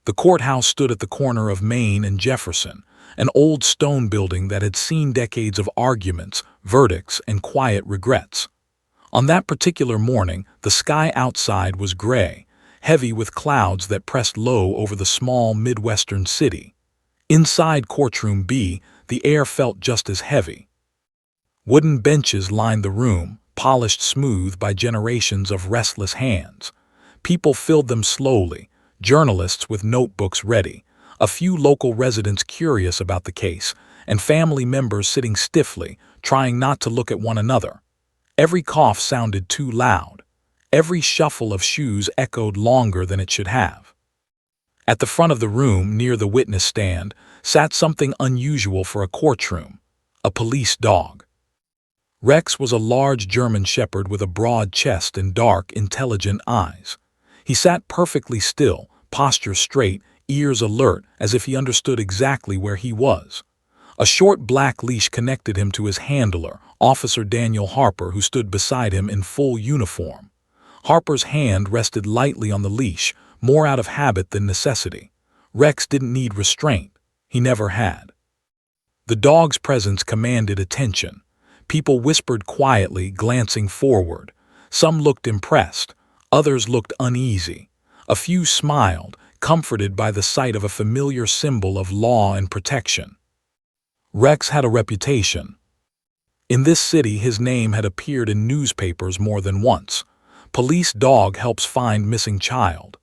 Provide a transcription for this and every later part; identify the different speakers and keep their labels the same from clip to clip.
Speaker 1: The courthouse stood at the corner of Main and Jefferson, an old stone building that had seen decades of arguments, verdicts, and quiet regrets. On that particular morning, the sky outside was gray, heavy with clouds that pressed low over the small Midwestern city. Inside Courtroom B, the air felt just as heavy. Wooden benches lined the room, polished smooth by generations of restless hands. People filled them slowly, journalists with notebooks ready, a few local residents curious about the case, and family members sitting stiffly, trying not to look at one another. Every cough sounded too loud. Every shuffle of shoes echoed longer than it should have. At the front of the room, near the witness stand, sat something unusual for a courtroom: a police dog. Rex was a large German shepherd with a broad chest and dark, intelligent eyes. He sat perfectly still, posture straight, ears alert, as if he understood exactly where he was. A short black leash connected him to his handler, Officer Daniel Harper, who stood beside him in full uniform. Harper's hand rested lightly on the leash, more out of habit than necessity. Rex didn't need restraint. He never had. The dog's presence commanded attention. People whispered quietly, glancing forward. Some looked impressed. Others looked uneasy. A few smiled, comforted by the sight of a familiar symbol of law and protection. Rex had a reputation. In this city, his name had appeared in newspapers more than once. Police dog helps find missing child.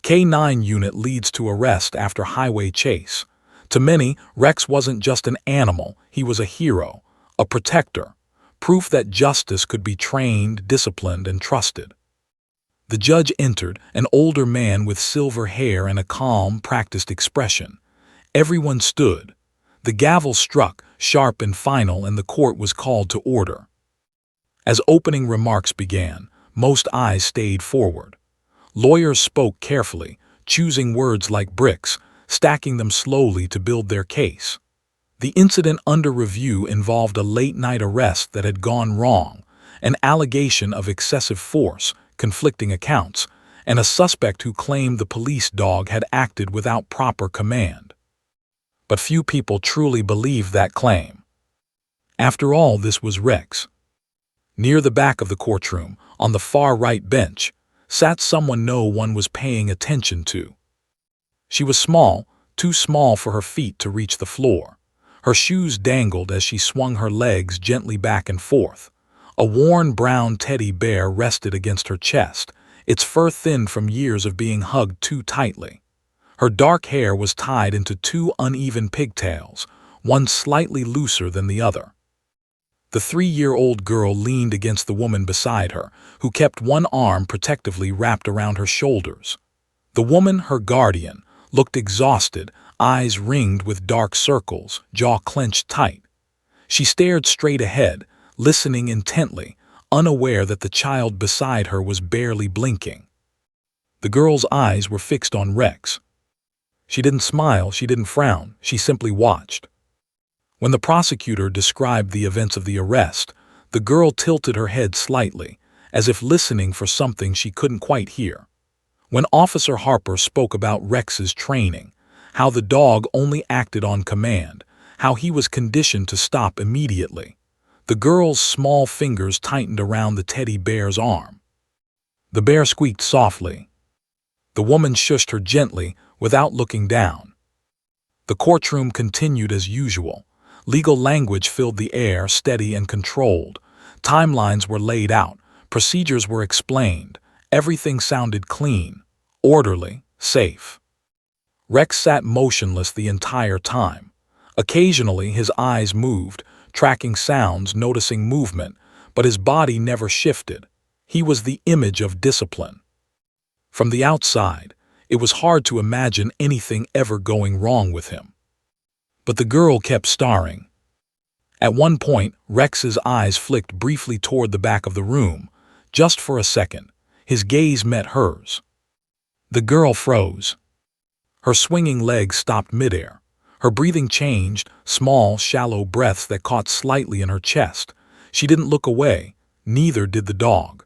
Speaker 1: K9 unit leads to arrest after highway chase. To many, Rex wasn't just an animal, he was a hero, a protector, proof that justice could be trained, disciplined, and trusted. The judge entered, an older man with silver hair and a calm, practiced expression. Everyone stood. The gavel struck, sharp and final, and the court was called to order. As opening remarks began, most eyes stayed forward. Lawyers spoke carefully, choosing words like bricks, stacking them slowly to build their case. The incident under review involved a late-night arrest that had gone wrong, an allegation of excessive force, conflicting accounts, and a suspect who claimed the police dog had acted without proper command. But few people truly believed that claim. After all, this was Rex. Near the back of the courtroom, on the far right bench, sat someone no one was paying attention to. She was small, too small for her feet to reach the floor. Her shoes dangled as she swung her legs gently back and forth. A worn brown teddy bear rested against her chest, its fur thin from years of being hugged too tightly. Her dark hair was tied into two uneven pigtails, one slightly looser than the other. The 3-year-old girl leaned against the woman beside her, who kept one arm protectively wrapped around her shoulders. The woman, her guardian, looked exhausted, eyes ringed with dark circles, jaw clenched tight. She stared straight ahead, listening intently, unaware that the child beside her was barely blinking. The girl's eyes were fixed on Rex. She didn't smile, she didn't frown, she simply watched. When the prosecutor described the events of the arrest, the girl tilted her head slightly, as if listening for something she couldn't quite hear. When Officer Harper spoke about Rex's training, how the dog only acted on command, how he was conditioned to stop immediately, the girl's small fingers tightened around the teddy bear's arm. The bear squeaked softly. The woman shushed her gently, without looking down. The courtroom continued as usual. Legal language filled the air, steady and controlled. Timelines were laid out, procedures were explained. Everything sounded clean, orderly, safe. Rex sat motionless the entire time. Occasionally his eyes moved, tracking sounds, noticing movement, but his body never shifted. He was the image of discipline. From the outside, it was hard to imagine anything ever going wrong with him. But the girl kept staring. At one point, Rex's eyes flicked briefly toward the back of the room, just for a second. His gaze met hers. The girl froze. Her swinging legs stopped midair. Her breathing changed, small, shallow breaths that caught slightly in her chest. She didn't look away, neither did the dog.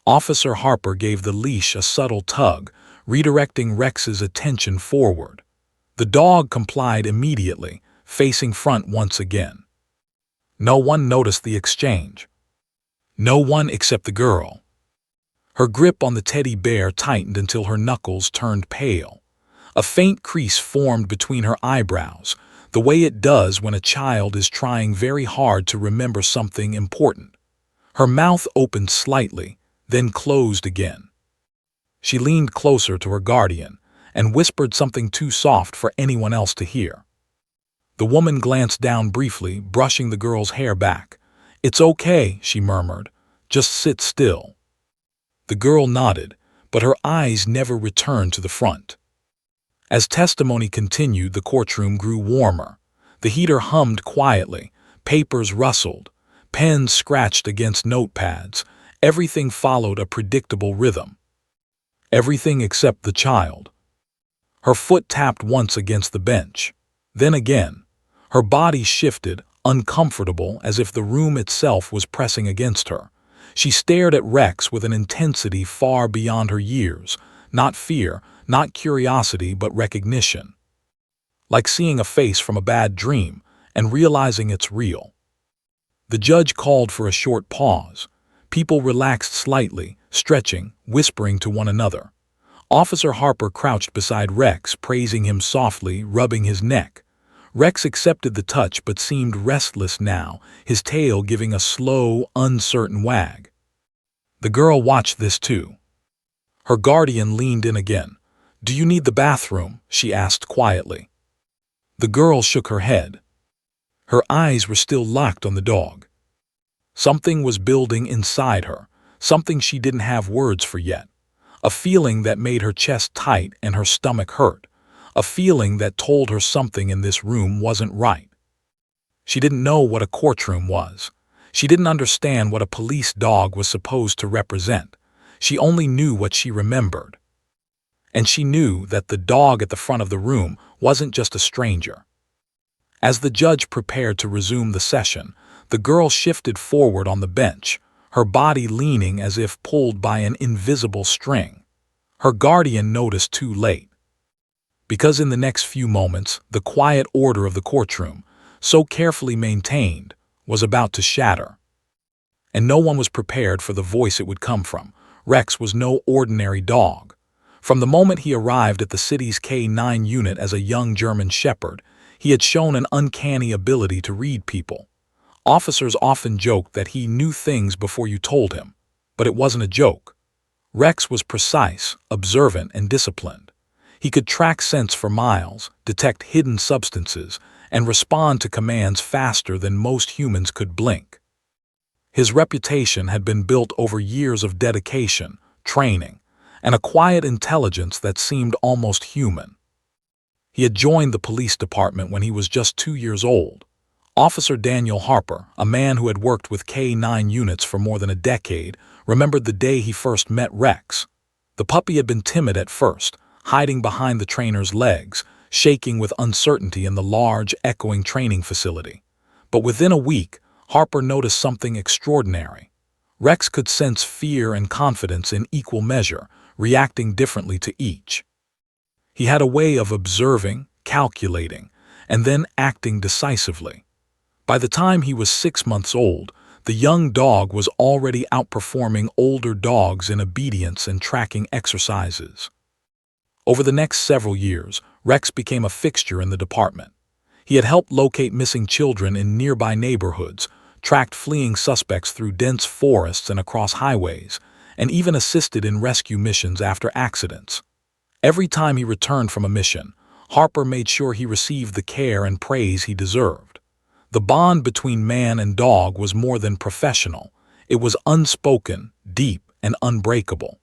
Speaker 1: Officer Harper gave the leash a subtle tug, redirecting Rex's attention forward. The dog complied immediately, facing front once again. No one noticed the exchange. No one except the girl. Her grip on the teddy bear tightened until her knuckles turned pale. A faint crease formed between her eyebrows, the way it does when a child is trying very hard to remember something important. Her mouth opened slightly, then closed again. She leaned closer to her guardian and whispered something too soft for anyone else to hear. The woman glanced down briefly, brushing the girl's hair back. "It's okay," she murmured. "Just sit still." The girl nodded, but her eyes never returned to the front. As testimony continued, the courtroom grew warmer. The heater hummed quietly, papers rustled, pens scratched against notepads. Everything followed a predictable rhythm. Everything except the child. Her foot tapped once against the bench. Then again. Her body shifted, uncomfortable, as if the room itself was pressing against her. She stared at Rex with an intensity far beyond her years. Not fear, not curiosity, but recognition. Like seeing a face from a bad dream and realizing it's real. The judge called for a short pause. People relaxed slightly, stretching, whispering to one another. Officer Harper crouched beside Rex, praising him softly, rubbing his neck. Rex accepted the touch but seemed restless now, his tail giving a slow, uncertain wag. The girl watched this too. Her guardian leaned in again. "Do you need the bathroom?" she asked quietly. The girl shook her head. Her eyes were still locked on the dog. Something was building inside her, something she didn't have words for yet. A feeling that made her chest tight and her stomach hurt. A feeling that told her something in this room wasn't right. She didn't know what a courtroom was. She didn't understand what a police dog was supposed to represent. She only knew what she remembered. And she knew that the dog at the front of the room wasn't just a stranger. As the judge prepared to resume the session, the girl shifted forward on the bench, her body leaning as if pulled by an invisible string. Her guardian noticed too late. Because in the next few moments, the quiet order of the courtroom, so carefully maintained, was about to shatter. And no one was prepared for the voice it would come from. Rex was no ordinary dog. From the moment he arrived at the city's K-9 unit as a young German shepherd, he had shown an uncanny ability to read people. Officers often joked that he knew things before you told him, but it wasn't a joke. Rex was precise, observant, and disciplined. He could track scents for miles, detect hidden substances, and respond to commands faster than most humans could blink. His reputation had been built over years of dedication, training, and a quiet intelligence that seemed almost human. He had joined the police department when he was just 2 years old. Officer Daniel Harper, a man who had worked with K-9 units for more than a decade, remembered the day he first met Rex. The puppy had been timid at first, hiding behind the trainer's legs, shaking with uncertainty in the large, echoing training facility. But within a week, Harper noticed something extraordinary. Rex could sense fear and confidence in equal measure, reacting differently to each. He had a way of observing, calculating, and then acting decisively. By the time he was 6 months old, the young dog was already outperforming older dogs in obedience and tracking exercises. Over the next several years, Rex became a fixture in the department. He had helped locate missing children in nearby neighborhoods, tracked fleeing suspects through dense forests and across highways, and even assisted in rescue missions after accidents. Every time he returned from a mission, Harper made sure he received the care and praise he deserved. The bond between man and dog was more than professional. It was unspoken, deep, and unbreakable.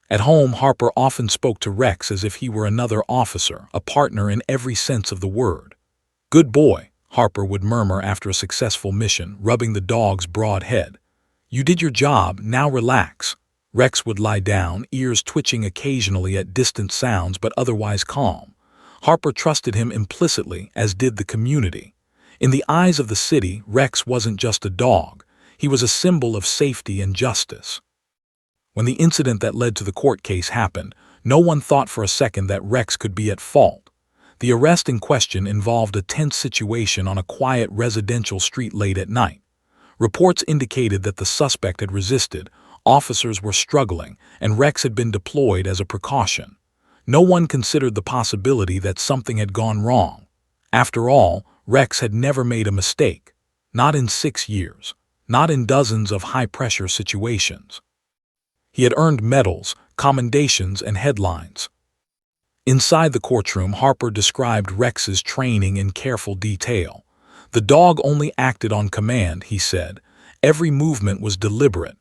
Speaker 1: At home, Harper often spoke to Rex as if he were another officer, a partner in every sense of the word. "Good boy," Harper would murmur after a successful mission, rubbing the dog's broad head. "You did your job, now relax." Rex would lie down, ears twitching occasionally at distant sounds but otherwise calm. Harper trusted him implicitly, as did the community. In the eyes of the city, Rex wasn't just a dog. He was a symbol of safety and justice. When the incident that led to the court case happened, No one thought for a second that Rex could be at fault. The arrest in question involved a tense situation on a quiet residential street late at night. Reports indicated that the suspect had resisted, officers were struggling, and Rex had been deployed as a precaution. No one considered the possibility that something had gone wrong. After all, Rex had never made a mistake. Not in 6 years. Not in dozens of high-pressure situations. He had earned medals, commendations, and headlines. Inside the courtroom, Harper described Rex's training in careful detail. The dog only acted on command, he said. Every movement was deliberate.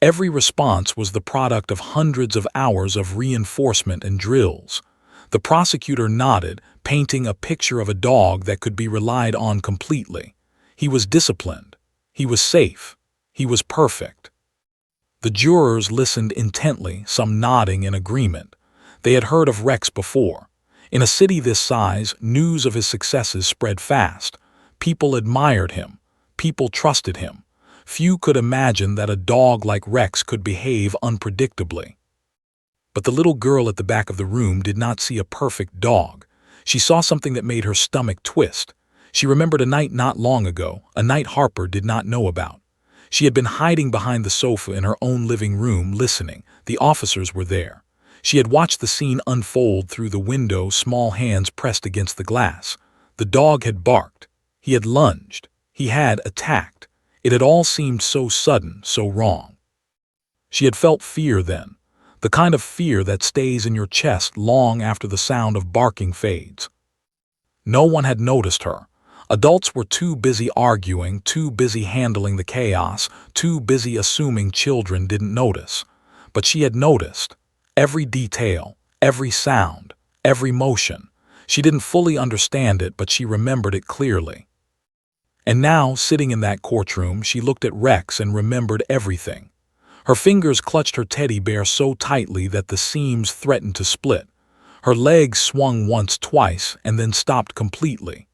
Speaker 1: Every response was the product of hundreds of hours of reinforcement and drills. The prosecutor nodded, painting a picture of a dog that could be relied on completely. He was disciplined. He was safe. He was perfect. The jurors listened intently, some nodding in agreement. They had heard of Rex before. In a city this size, news of his successes spread fast. People admired him. People trusted him. Few could imagine that a dog like Rex could behave unpredictably. But the little girl at the back of the room did not see a perfect dog. She saw something that made her stomach twist. She remembered a night not long ago, a night Harper did not know about. She had been hiding behind the sofa in her own living room, listening. The officers were there. She had watched the scene unfold through the window, small hands pressed against the glass. The dog had barked. He had lunged. He had attacked. It had all seemed so sudden, so wrong. She had felt fear then, the kind of fear that stays in your chest long after the sound of barking fades. No one had noticed her. Adults were too busy arguing, too busy handling the chaos, too busy assuming children didn't notice. But she had noticed. Every detail, every sound, every motion. She didn't fully understand it, but she remembered it clearly. And now, sitting in that courtroom, she looked at Rex and remembered everything. Her fingers clutched her teddy bear so tightly that the seams threatened to split. Her legs swung once, twice, and then stopped completely.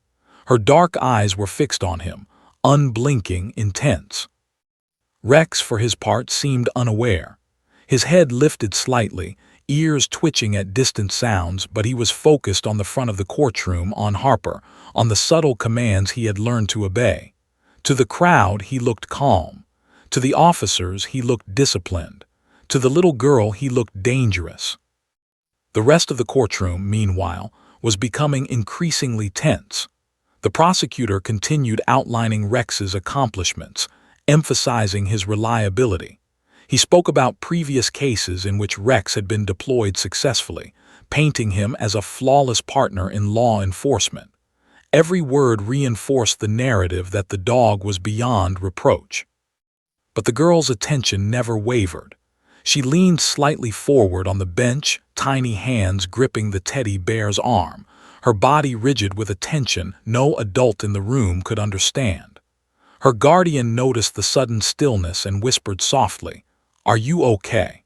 Speaker 1: Her dark eyes were fixed on him, unblinking, intense. Rex, for his part, seemed unaware. His head lifted slightly, ears twitching at distant sounds, but he was focused on the front of the courtroom, on Harper, on the subtle commands he had learned to obey. To the crowd, he looked calm. To the officers, he looked disciplined. To the little girl, he looked dangerous. The rest of the courtroom, meanwhile, was becoming increasingly tense. The prosecutor continued outlining Rex's accomplishments, emphasizing his reliability. He spoke about previous cases in which Rex had been deployed successfully, painting him as a flawless partner in law enforcement. Every word reinforced the narrative that the dog was beyond reproach. But the girl's attention never wavered. She leaned slightly forward on the bench, tiny hands gripping the teddy bear's arm, her body rigid with a tension no adult in the room could understand. Her guardian noticed the sudden stillness and whispered softly, "Are you okay?"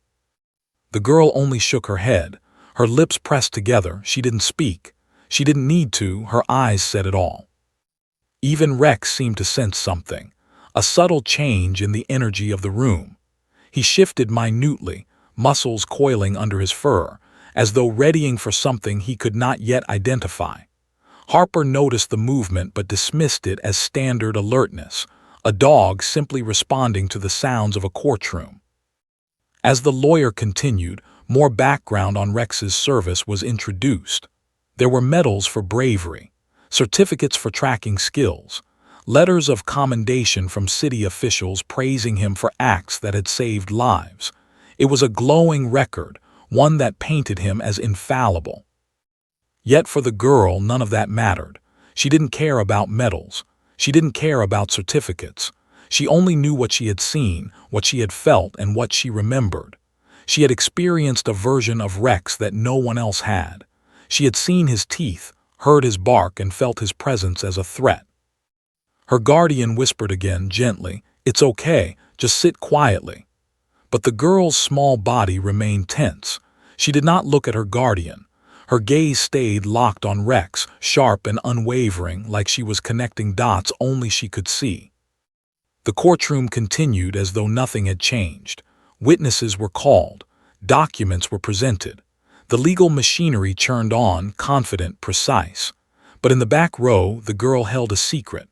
Speaker 1: The girl only shook her head. Her lips pressed together. She didn't speak. She didn't need to. Her eyes said it all. Even Rex seemed to sense something, a subtle change in the energy of the room. He shifted minutely, muscles coiling under his fur, as though readying for something he could not yet identify. Harper noticed the movement but dismissed it as standard alertness, a dog simply responding to the sounds of a courtroom. As the lawyer continued, more background on Rex's service was introduced. There were medals for bravery, certificates for tracking skills, letters of commendation from city officials praising him for acts that had saved lives. It was a glowing record, one that painted him as infallible. Yet for the girl, none of that mattered. She didn't care about medals. She didn't care about certificates. She only knew what she had seen, what she had felt, and what she remembered. She had experienced a version of Rex that no one else had. She had seen his teeth, heard his bark, and felt his presence as a threat. Her guardian whispered again, gently, "It's okay, just sit quietly." But the girl's small body remained tense. She did not look at her guardian. Her gaze stayed locked on Rex, sharp and unwavering, like she was connecting dots only she could see. The courtroom continued as though nothing had changed. Witnesses were called. Documents were presented. The legal machinery churned on, confident, precise. But in the back row, the girl held a secret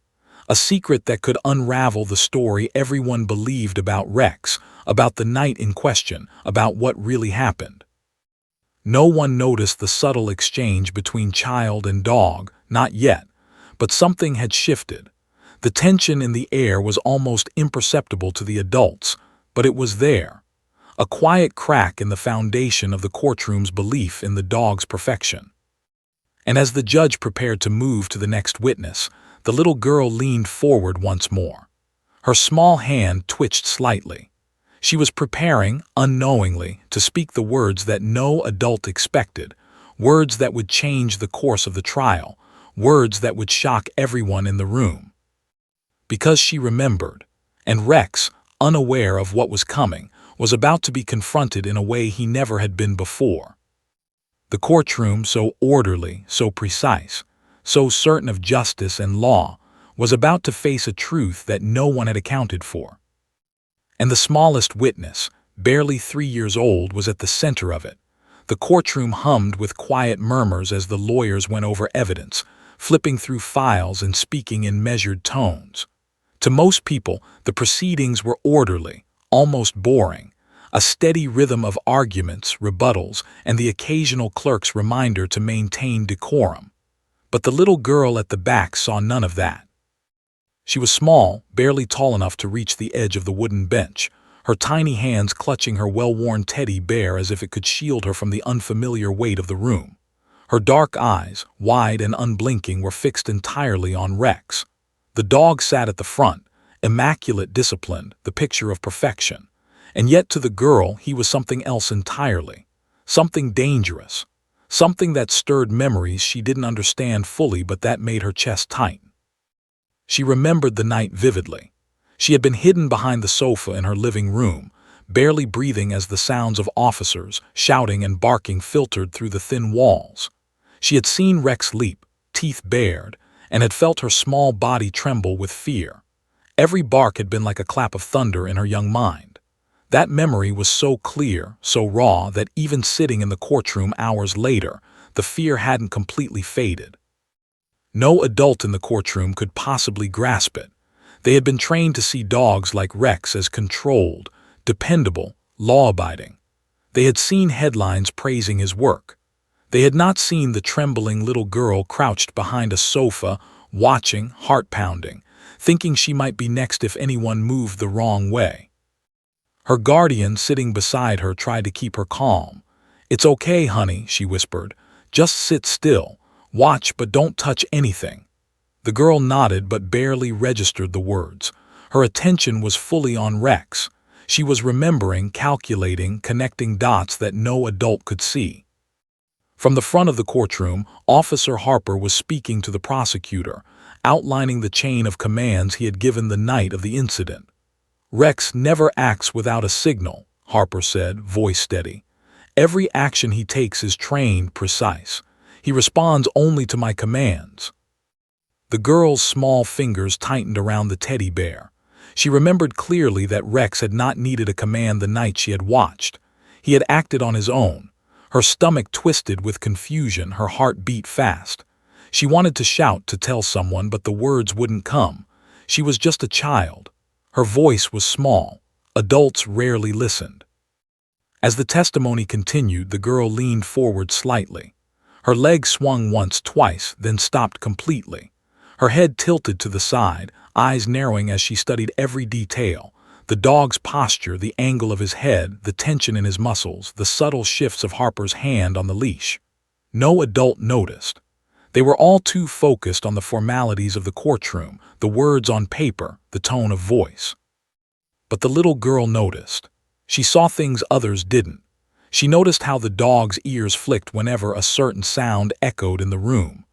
Speaker 1: that could unravel the story everyone believed about Rex, about the night in question, about what really happened. No one noticed the subtle exchange between child and dog, not yet, but something had shifted. The tension in the air was almost imperceptible to the adults, but it was there. A quiet crack in the foundation of the courtroom's belief in the dog's perfection. And as the judge prepared to move to the next witness, the little girl leaned forward once more. Her small hand twitched slightly. She was preparing, unknowingly, to speak the words that no adult expected, words that would change the course of the trial, words that would shock everyone in the room. Because she remembered, and Rex, unaware of what was coming, was about to be confronted in a way he never had been before. The courtroom, so orderly, so precise, so certain of justice and law, was about to face a truth that no one had accounted for. And the smallest witness, barely 3 years old, was at the center of it. The courtroom hummed with quiet murmurs as the lawyers went over evidence, flipping through files and speaking in measured tones. To most people, the proceedings were orderly, almost boring, a steady rhythm of arguments, rebuttals, and the occasional clerk's reminder to maintain decorum. But the little girl at the back saw none of that. She was small, barely tall enough to reach the edge of the wooden bench, her tiny hands clutching her well-worn teddy bear as if it could shield her from the unfamiliar weight of the room. Her dark eyes, wide and unblinking, were fixed entirely on Rex. The dog sat at the front, immaculate, disciplined, the picture of perfection. And yet to the girl he was something else entirely, something dangerous, something that stirred memories she didn't understand fully but that made her chest tighten. She remembered the night vividly. She had been hidden behind the sofa in her living room, barely breathing as the sounds of officers, shouting and barking filtered through the thin walls. She had seen Rex leap, teeth bared, and had felt her small body tremble with fear. Every bark had been like a clap of thunder in her young mind. That memory was so clear, so raw, that even sitting in the courtroom hours later, the fear hadn't completely faded. No adult in the courtroom could possibly grasp it. They had been trained to see dogs like Rex as controlled, dependable, law-abiding. They had seen headlines praising his work. They had not seen the trembling little girl crouched behind a sofa, watching, heart-pounding, thinking she might be next if anyone moved the wrong way. Her guardian sitting beside her tried to keep her calm. "It's okay, honey," she whispered. "Just sit still. Watch, but don't touch anything." The girl nodded but barely registered the words. Her attention was fully on Rex. She was remembering, calculating, connecting dots that no adult could see. From the front of the courtroom, Officer Harper was speaking to the prosecutor, outlining the chain of commands he had given the night of the incident. "Rex never acts without a signal," Harper said, voice steady. "Every action he takes is trained, precise. He responds only to my commands." The girl's small fingers tightened around the teddy bear. She remembered clearly that Rex had not needed a command the night she had watched. He had acted on his own. Her stomach twisted with confusion, her heart beat fast. She wanted to shout, to tell someone, but the words wouldn't come. She was just a child. Her voice was small. Adults rarely listened. As the testimony continued, the girl leaned forward slightly. Her legs swung once, twice, then stopped completely. Her head tilted to the side, eyes narrowing as she studied every detail. The dog's posture, the angle of his head, the tension in his muscles, the subtle shifts of Harper's hand on the leash. No adult noticed. They were all too focused on the formalities of the courtroom, the words on paper, the tone of voice. But the little girl noticed. She saw things others didn't. She noticed how the dog's ears flicked whenever a certain sound echoed in the room.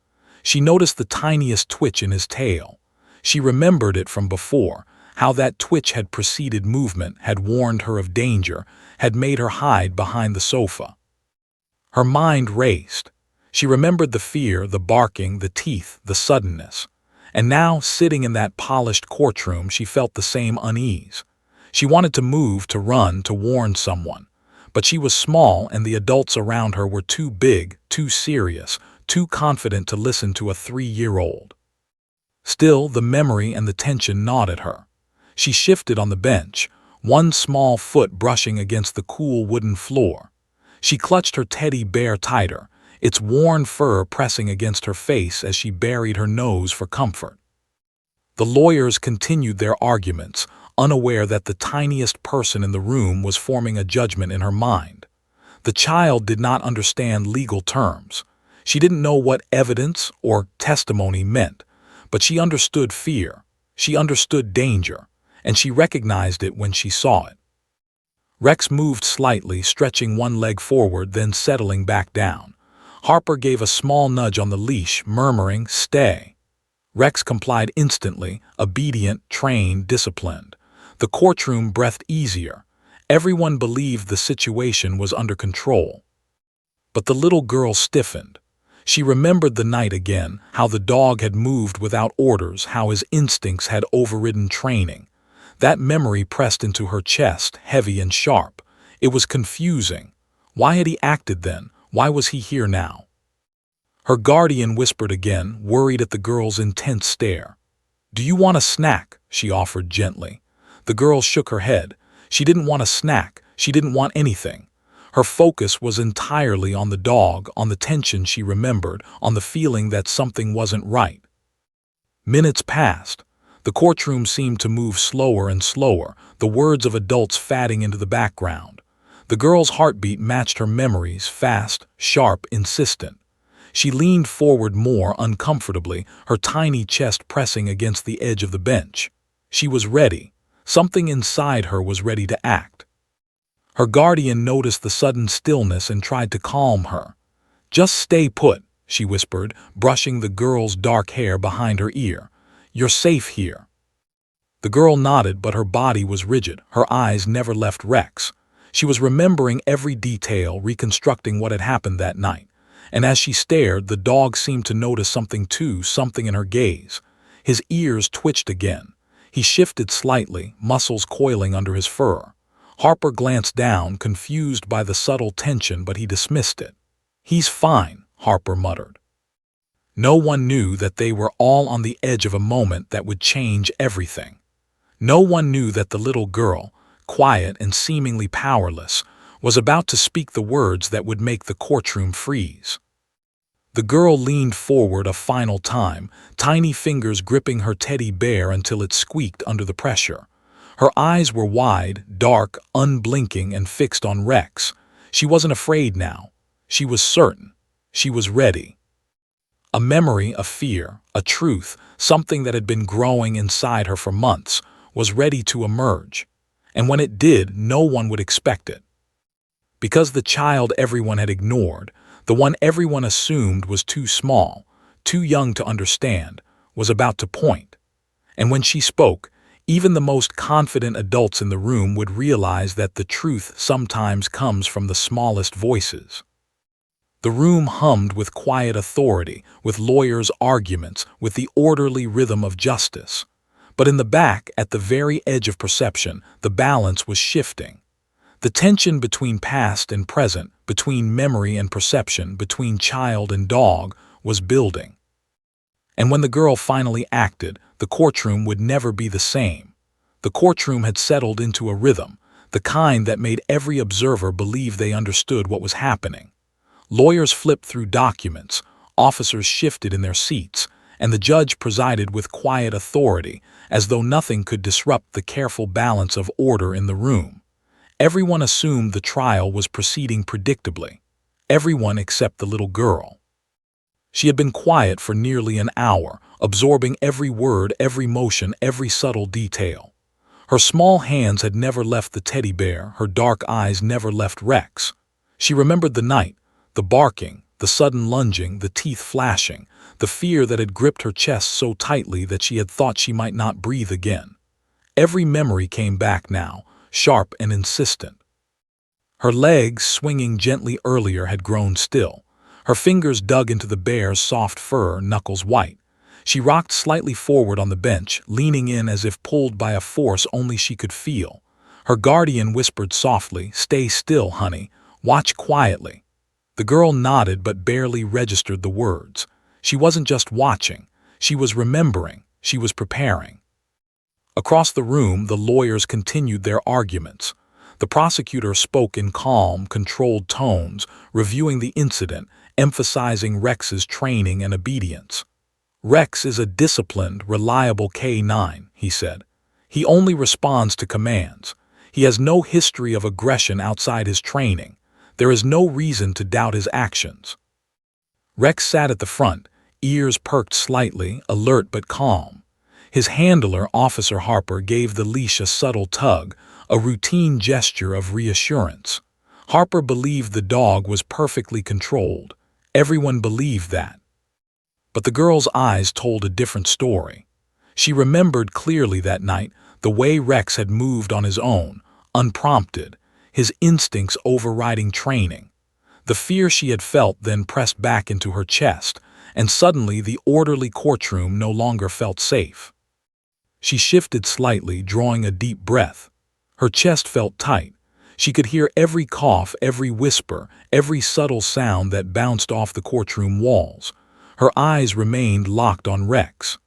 Speaker 1: She noticed the tiniest twitch in his tail. She remembered it from before, how that twitch had preceded movement, had warned her of danger, had made her hide behind the sofa. Her mind raced. She remembered the fear, the barking, the teeth, the suddenness. And now, sitting in that polished courtroom, she felt the same unease. She wanted to move, to run, to warn someone. But she was small, and the adults around her were too big, too serious, too confident to listen to a 3-year-old. Still, the memory and the tension gnawed at her. She shifted on the bench, one small foot brushing against the cool wooden floor. She clutched her teddy bear tighter, its worn fur pressing against her face as she buried her nose for comfort. The lawyers continued their arguments, unaware that the tiniest person in the room was forming a judgment in her mind. The child did not understand legal terms. She didn't know what evidence or testimony meant, but she understood fear, she understood danger, and she recognized it when she saw it. Rex moved slightly, stretching one leg forward, then settling back down. Harper gave a small nudge on the leash, murmuring, "Stay." Rex complied instantly, obedient, trained, disciplined. The courtroom breathed easier. Everyone believed the situation was under control. But the little girl stiffened. She remembered the night again, how the dog had moved without orders, how his instincts had overridden training. That memory pressed into her chest, heavy and sharp. It was confusing. Why had he acted then? Why was he here now? Her guardian whispered again, worried at the girl's intense stare. "Do you want a snack?" she offered gently. The girl shook her head. She didn't want a snack. She didn't want anything. Her focus was entirely on the dog, on the tension she remembered, on the feeling that something wasn't right. Minutes passed. The courtroom seemed to move slower and slower, the words of adults fading into the background. The girl's heartbeat matched her memories, fast, sharp, insistent. She leaned forward more uncomfortably, her tiny chest pressing against the edge of the bench. She was ready. Something inside her was ready to act. Her guardian noticed the sudden stillness and tried to calm her. "Just stay put," she whispered, brushing the girl's dark hair behind her ear. "You're safe here." The girl nodded, but her body was rigid. Her eyes never left Rex. She was remembering every detail, reconstructing what had happened that night. And as she stared, the dog seemed to notice something too, something in her gaze. His ears twitched again. He shifted slightly, muscles coiling under his fur. Harper glanced down, confused by the subtle tension, but he dismissed it. "He's fine," Harper muttered. No one knew that they were all on the edge of a moment that would change everything. No one knew that the little girl, quiet and seemingly powerless, was about to speak the words that would make the courtroom freeze. The girl leaned forward a final time, tiny fingers gripping her teddy bear until it squeaked under the pressure. Her eyes were wide, dark, unblinking, and fixed on Rex. She wasn't afraid now. She was certain. She was ready. A memory, a fear, a truth, something that had been growing inside her for months, was ready to emerge. And when it did, no one would expect it. Because the child everyone had ignored, the one everyone assumed was too small, too young to understand, was about to point. And when she spoke, even the most confident adults in the room would realize that the truth sometimes comes from the smallest voices. The room hummed with quiet authority, with lawyers' arguments, with the orderly rhythm of justice. But in the back, at the very edge of perception, the balance was shifting. The tension between past and present, between memory and perception, between child and dog, was building. And when the girl finally acted, the courtroom would never be the same. The courtroom had settled into a rhythm, the kind that made every observer believe they understood what was happening. Lawyers flipped through documents, officers shifted in their seats, and the judge presided with quiet authority, as though nothing could disrupt the careful balance of order in the room. Everyone assumed the trial was proceeding predictably. Everyone except the little girl. She had been quiet for nearly an hour, absorbing every word, every motion, every subtle detail. Her small hands had never left the teddy bear, her dark eyes never left Rex. She remembered the night, the barking, the sudden lunging, the teeth flashing, the fear that had gripped her chest so tightly that she had thought she might not breathe again. Every memory came back now, sharp and insistent. Her legs, swinging gently earlier, had grown still. Her fingers dug into the bear's soft fur, knuckles white. She rocked slightly forward on the bench, leaning in as if pulled by a force only she could feel. Her guardian whispered softly, "Stay still, honey. Watch quietly." The girl nodded but barely registered the words. She wasn't just watching. She was remembering. She was preparing. Across the room, the lawyers continued their arguments. The prosecutor spoke in calm, controlled tones, reviewing the incident, emphasizing Rex's training and obedience. "Rex is a disciplined, reliable K9, he said. "He only responds to commands. He has no history of aggression outside his training. There is no reason to doubt his actions." Rex sat at the front, ears perked slightly, alert but calm. His handler, Officer Harper, gave the leash a subtle tug, a routine gesture of reassurance. Harper believed the dog was perfectly controlled. Everyone believed that. But the girl's eyes told a different story. She remembered clearly that night the way Rex had moved on his own, unprompted, his instincts overriding training. The fear she had felt then pressed back into her chest, and suddenly the orderly courtroom no longer felt safe. She shifted slightly, drawing a deep breath. Her chest felt tight. She could hear every cough, every whisper, every subtle sound that bounced off the courtroom walls. Her eyes remained locked on Rex.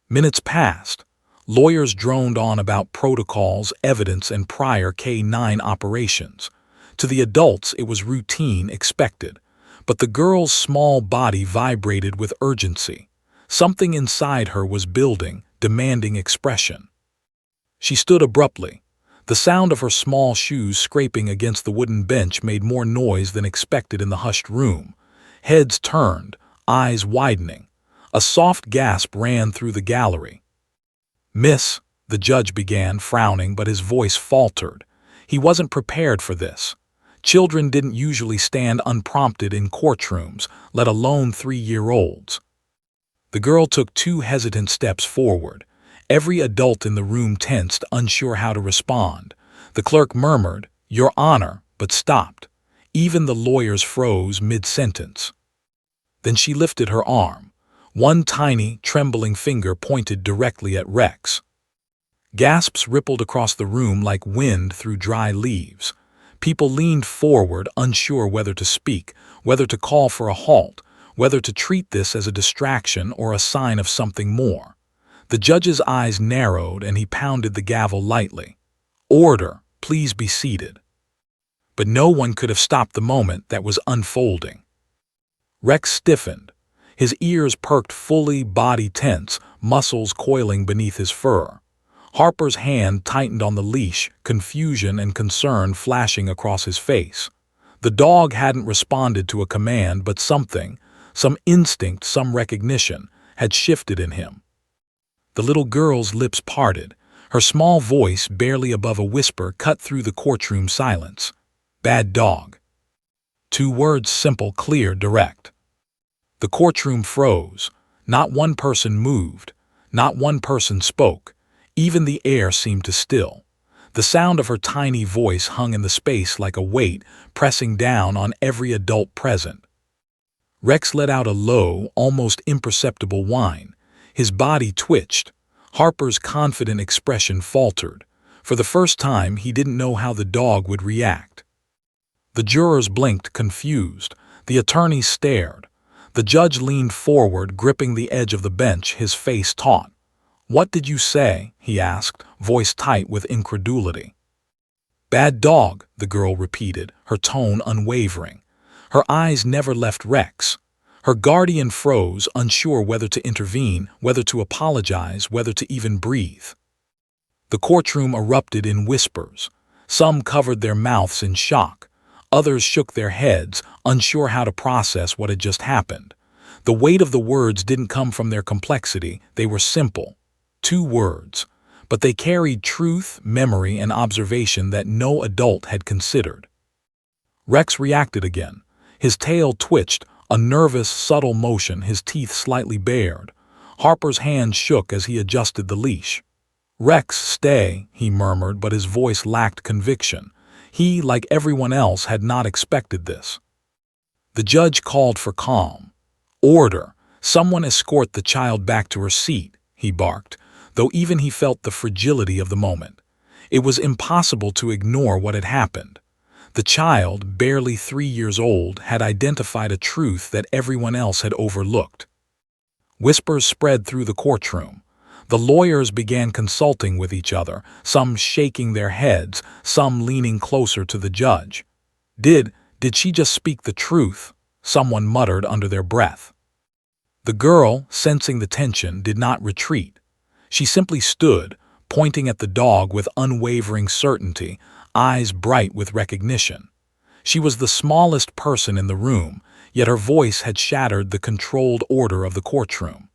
Speaker 1: Minutes passed. Lawyers droned on about protocols, evidence, and prior K9 operations. To the adults, it was routine, expected. But the girl's small body vibrated with urgency. Something inside her was building, demanding expression. She stood abruptly. The sound of her small shoes scraping against the wooden bench made more noise than expected in the hushed room. Heads turned, eyes widening. A soft gasp ran through the gallery. "Miss," the judge began, frowning, but his voice faltered. He wasn't prepared for this. Children didn't usually stand unprompted in courtrooms, let alone 3-year-olds. The girl took 2 hesitant steps forward. Every adult in the room tensed, unsure how to respond. The clerk murmured, "Your Honor," but stopped. Even the lawyers froze mid-sentence. Then she lifted her arm. One tiny, trembling finger pointed directly at Rex. Gasps rippled across the room like wind through dry leaves. People leaned forward, unsure whether to speak, whether to call for a halt, whether to treat this as a distraction or a sign of something more. The judge's eyes narrowed and he pounded the gavel lightly. "Order, please be seated." But no one could have stopped the moment that was unfolding. Rex stiffened. His ears perked fully, body tense, muscles coiling beneath his fur. Harper's hand tightened on the leash, confusion and concern flashing across his face. The dog hadn't responded to a command, but something, some instinct, some recognition, had shifted in him. The little girl's lips parted. Her small voice, barely above a whisper, cut through the courtroom silence. "Bad dog." 2 words, simple, clear, direct. The courtroom froze. Not one person moved. Not one person spoke. Even the air seemed to still. The sound of her tiny voice hung in the space like a weight, pressing down on every adult present. Rex let out a low, almost imperceptible whine. His body twitched. Harper's confident expression faltered. For the first time, he didn't know how the dog would react. The jurors blinked, confused. The attorney stared. The judge leaned forward, gripping the edge of the bench, his face taut. "What did you say?" he asked, voice tight with incredulity. "Bad dog," the girl repeated, her tone unwavering. Her eyes never left Rex. Her guardian froze, unsure whether to intervene, whether to apologize, whether to even breathe. The courtroom erupted in whispers. Some covered their mouths in shock. Others shook their heads, unsure how to process what had just happened. The weight of the words didn't come from their complexity. They were simple. 2 words. But they carried truth, memory, and observation that no adult had considered. Rex reacted again. His tail twitched, a nervous, subtle motion, his teeth slightly bared. Harper's hand shook as he adjusted the leash. "Rex, stay," he murmured, but his voice lacked conviction. He, like everyone else, had not expected this. The judge called for calm. "Order! Someone escort the child back to her seat," he barked, though even he felt the fragility of the moment. It was impossible to ignore what had happened. The child, barely 3 years old, had identified a truth that everyone else had overlooked. Whispers spread through the courtroom. The lawyers began consulting with each other, some shaking their heads, some leaning closer to the judge. Did she just speak the truth? Someone muttered under their breath. The girl, sensing the tension, did not retreat. She simply stood, pointing at the dog with unwavering certainty, eyes bright with recognition. She was the smallest person in the room, yet her voice had shattered the controlled order of the courtroom.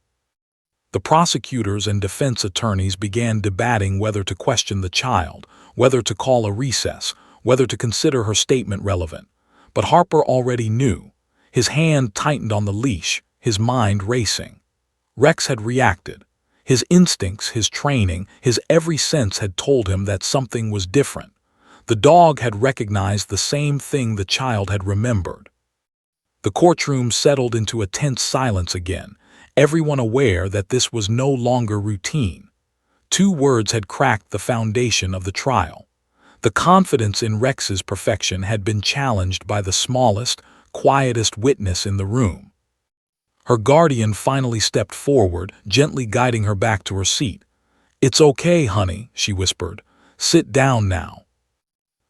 Speaker 1: The prosecutors and defense attorneys began debating whether to question the child, whether to call a recess, whether to consider her statement relevant. But Harper already knew. His hand tightened on the leash, his mind racing. Rex had reacted. His instincts, his training, his every sense had told him that something was different. The dog had recognized the same thing the child had remembered. The courtroom settled into a tense silence again, everyone aware that this was no longer routine. 2 words had cracked the foundation of the trial. The confidence in Rex's perfection had been challenged by the smallest, quietest witness in the room. Her guardian finally stepped forward, gently guiding her back to her seat. "It's okay, honey," she whispered. "Sit down now."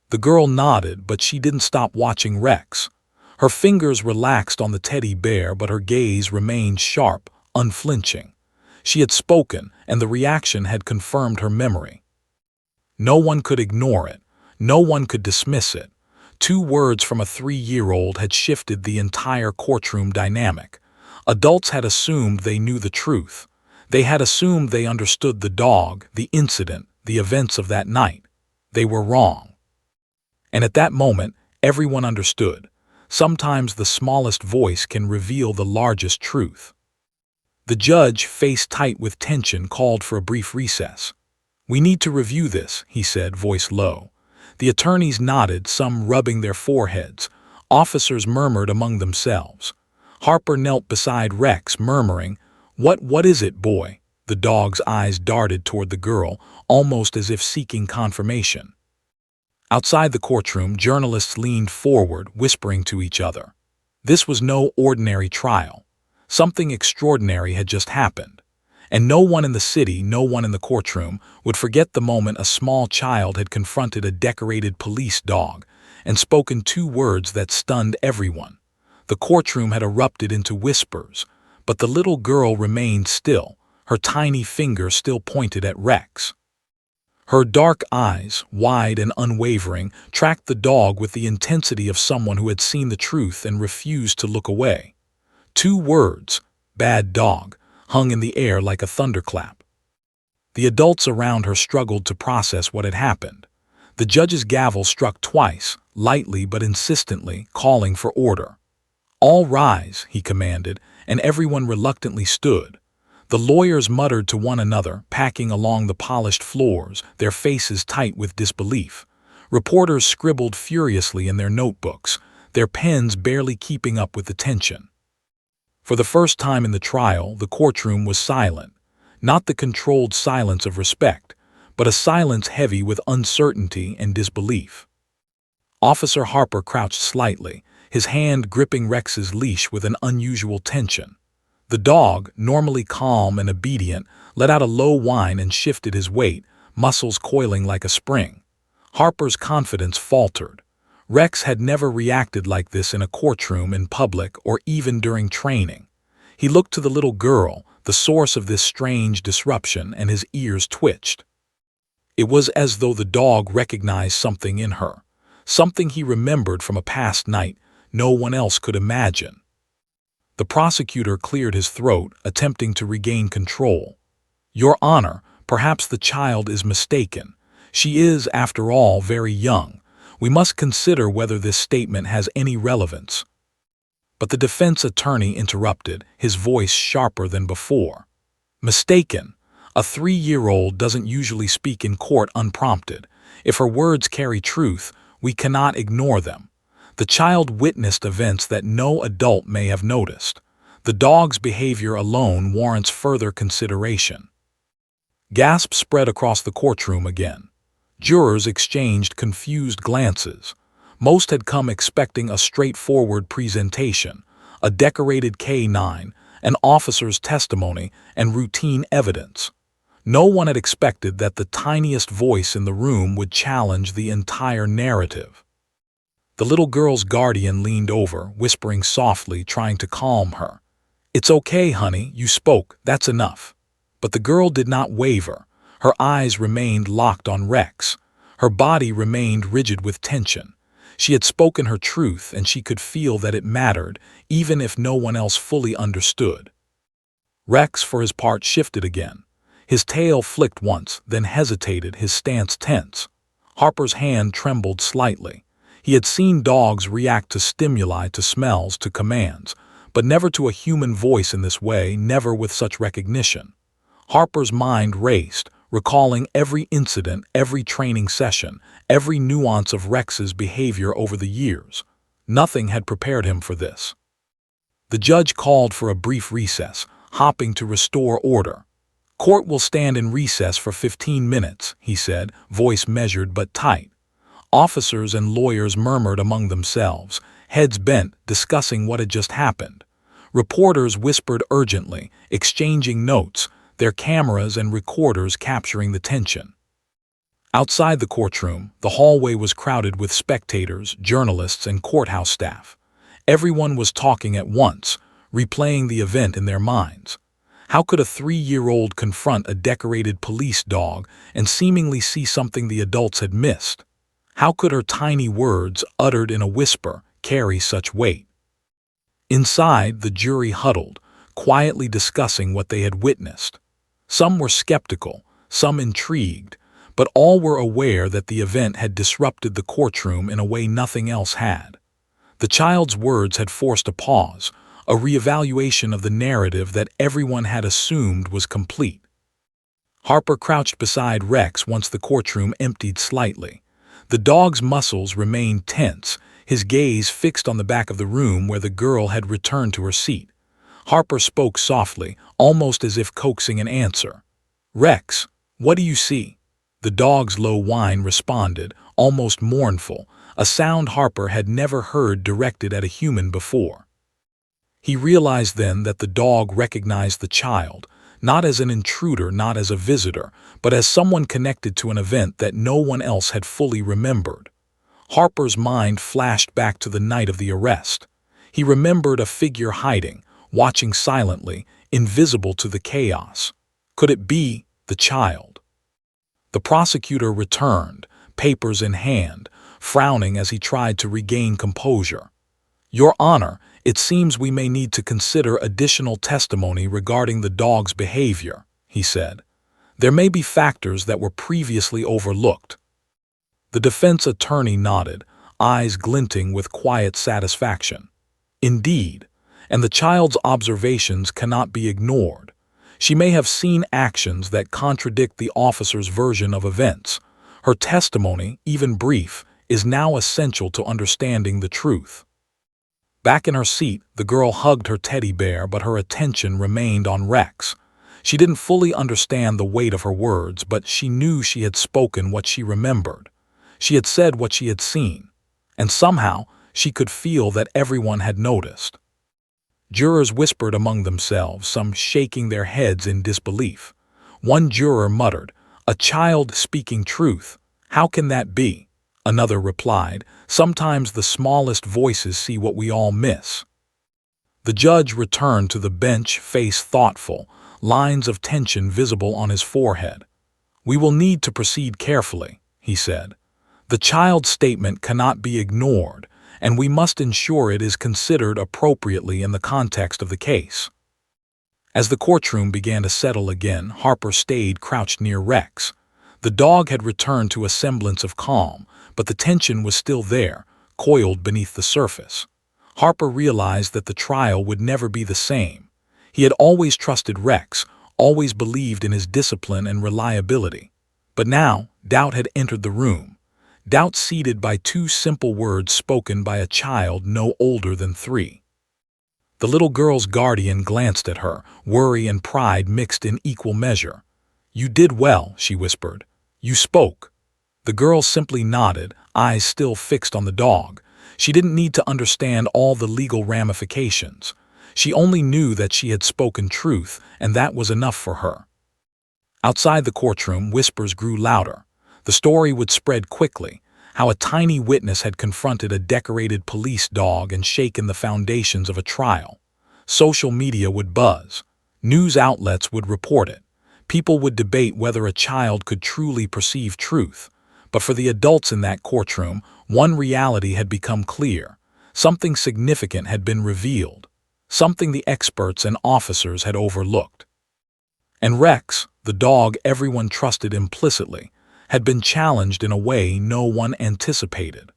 Speaker 1: The girl nodded, but she didn't stop watching Rex. Her fingers relaxed on the teddy bear, but her gaze remained sharp, unflinching. She had spoken, and the reaction had confirmed her memory. No one could ignore it. No one could dismiss it. 2 words from a 3-year-old had shifted the entire courtroom dynamic. Adults had assumed they knew the truth. They had assumed they understood the dog, the incident, the events of that night. They were wrong. And at that moment, everyone understood. Sometimes the smallest voice can reveal the largest truth. The judge, face tight with tension, called for a brief recess. "We need to review this," he said, voice low. The attorneys nodded, some rubbing their foreheads. Officers murmured among themselves. Harper knelt beside Rex, murmuring, What is it, boy?" The dog's eyes darted toward the girl, almost as if seeking confirmation. Outside the courtroom, journalists leaned forward, whispering to each other. This was no ordinary trial. Something extraordinary had just happened. And no one in the city, no one in the courtroom, would forget the moment a small child had confronted a decorated police dog and spoken 2 words that stunned everyone. The courtroom had erupted into whispers, but the little girl remained still, her tiny finger still pointed at Rex. Her dark eyes, wide and unwavering, tracked the dog with the intensity of someone who had seen the truth and refused to look away. 2 words, "bad dog," hung in the air like a thunderclap. The adults around her struggled to process what had happened. The judge's gavel struck twice, lightly but insistently, calling for order. "All rise," he commanded, and everyone reluctantly stood. The lawyers muttered to one another, packing along the polished floors, their faces tight with disbelief. Reporters scribbled furiously in their notebooks, their pens barely keeping up with the tension. For the first time in the trial, the courtroom was silent, not the controlled silence of respect, but a silence heavy with uncertainty and disbelief. Officer Harper crouched slightly, his hand gripping Rex's leash with an unusual tension. The dog, normally calm and obedient, let out a low whine and shifted his weight, muscles coiling like a spring. Harper's confidence faltered. Rex had never reacted like this in a courtroom, in public, or even during training. He looked to the little girl, the source of this strange disruption, and his ears twitched. It was as though the dog recognized something in her, something he remembered from a past night no one else could imagine. The prosecutor cleared his throat, attempting to regain control. "Your Honor, perhaps the child is mistaken. She is, after all, very young. We must consider whether this statement has any relevance." But the defense attorney interrupted, his voice sharper than before. "Mistaken? A 3-year-old doesn't usually speak in court unprompted. If her words carry truth, we cannot ignore them. The child witnessed events that no adult may have noticed. The dog's behavior alone warrants further consideration." Gasps spread across the courtroom again. Jurors exchanged confused glances. Most had come expecting a straightforward presentation, a decorated K-9, an officer's testimony, and routine evidence. No one had expected that the tiniest voice in the room would challenge the entire narrative. The little girl's guardian leaned over, whispering softly, trying to calm her. "It's okay, honey, you spoke, that's enough." But the girl did not waver. Her eyes remained locked on Rex. Her body remained rigid with tension. She had spoken her truth, and she could feel that it mattered, even if no one else fully understood. Rex, for his part, shifted again. His tail flicked once, then hesitated, his stance tense. Harper's hand trembled slightly. He had seen dogs react to stimuli, to smells, to commands, but never to a human voice in this way, never with such recognition. Harper's mind raced, recalling every incident, every training session, every nuance of Rex's behavior over the years. Nothing had prepared him for this. The judge called for a brief recess, hopping to restore order. "Court will stand in recess for 15 minutes, he said, voice measured but tight. Officers and lawyers murmured among themselves, heads bent, discussing what had just happened. Reporters whispered urgently, exchanging notes, their cameras and recorders capturing the tension. Outside the courtroom, the hallway was crowded with spectators, journalists, and courthouse staff. Everyone was talking at once, replaying the event in their minds. How could a 3-year-old confront a decorated police dog and seemingly see something the adults had missed? How could her tiny words, uttered in a whisper, carry such weight? Inside, the jury huddled, quietly discussing what they had witnessed. Some were skeptical, some intrigued, but all were aware that the event had disrupted the courtroom in a way nothing else had. The child's words had forced a pause, a reevaluation of the narrative that everyone had assumed was complete. Harper crouched beside Rex once the courtroom emptied slightly. The dog's muscles remained tense, his gaze fixed on the back of the room where the girl had returned to her seat. Harper spoke softly, almost as if coaxing an answer. "Rex, what do you see?" The dog's low whine responded, almost mournful, a sound Harper had never heard directed at a human before. He realized then that the dog recognized the child, not as an intruder, not as a visitor, but as someone connected to an event that no one else had fully remembered. Harper's mind flashed back to the night of the arrest. He remembered a figure hiding, watching silently, invisible to the chaos. Could it be the child? The prosecutor returned, papers in hand, frowning as he tried to regain composure. "Your Honor, it seems we may need to consider additional testimony regarding the dog's behavior," he said. "There may be factors that were previously overlooked." The defense attorney nodded, eyes glinting with quiet satisfaction. "Indeed, and the child's observations cannot be ignored. She may have seen actions that contradict the officer's version of events. Her testimony, even brief, is now essential to understanding the truth." Back in her seat, the girl hugged her teddy bear, but her attention remained on Rex. She didn't fully understand the weight of her words, but she knew she had spoken what she remembered. She had said what she had seen, and somehow she could feel that everyone had noticed. Jurors whispered among themselves, some shaking their heads in disbelief. One juror muttered, "A child speaking truth. How can that be?" Another replied, "Sometimes the smallest voices see what we all miss." The judge returned to the bench, face thoughtful, lines of tension visible on his forehead. "We will need to proceed carefully," he said. "The child's statement cannot be ignored, and we must ensure it is considered appropriately in the context of the case." As the courtroom began to settle again, Harper stayed crouched near Rex. The dog had returned to a semblance of calm, but the tension was still there, coiled beneath the surface. Harper realized that the trial would never be the same. He had always trusted Rex, always believed in his discipline and reliability. But now, doubt had entered the room. Doubt seated by 2 simple words spoken by a child no older than 3. The little girl's guardian glanced at her, worry and pride mixed in equal measure. "You did well," she whispered. "You spoke." The girl simply nodded, eyes still fixed on the dog. She didn't need to understand all the legal ramifications. She only knew that she had spoken truth, and that was enough for her. Outside the courtroom, whispers grew louder. The story would spread quickly, how a tiny witness had confronted a decorated police dog and shaken the foundations of a trial. Social media would buzz. News outlets would report it. People would debate whether a child could truly perceive truth. But for the adults in that courtroom, one reality had become clear. Something significant had been revealed. Something the experts and officers had overlooked. And Rex, the dog everyone trusted implicitly, had been challenged in a way no one anticipated.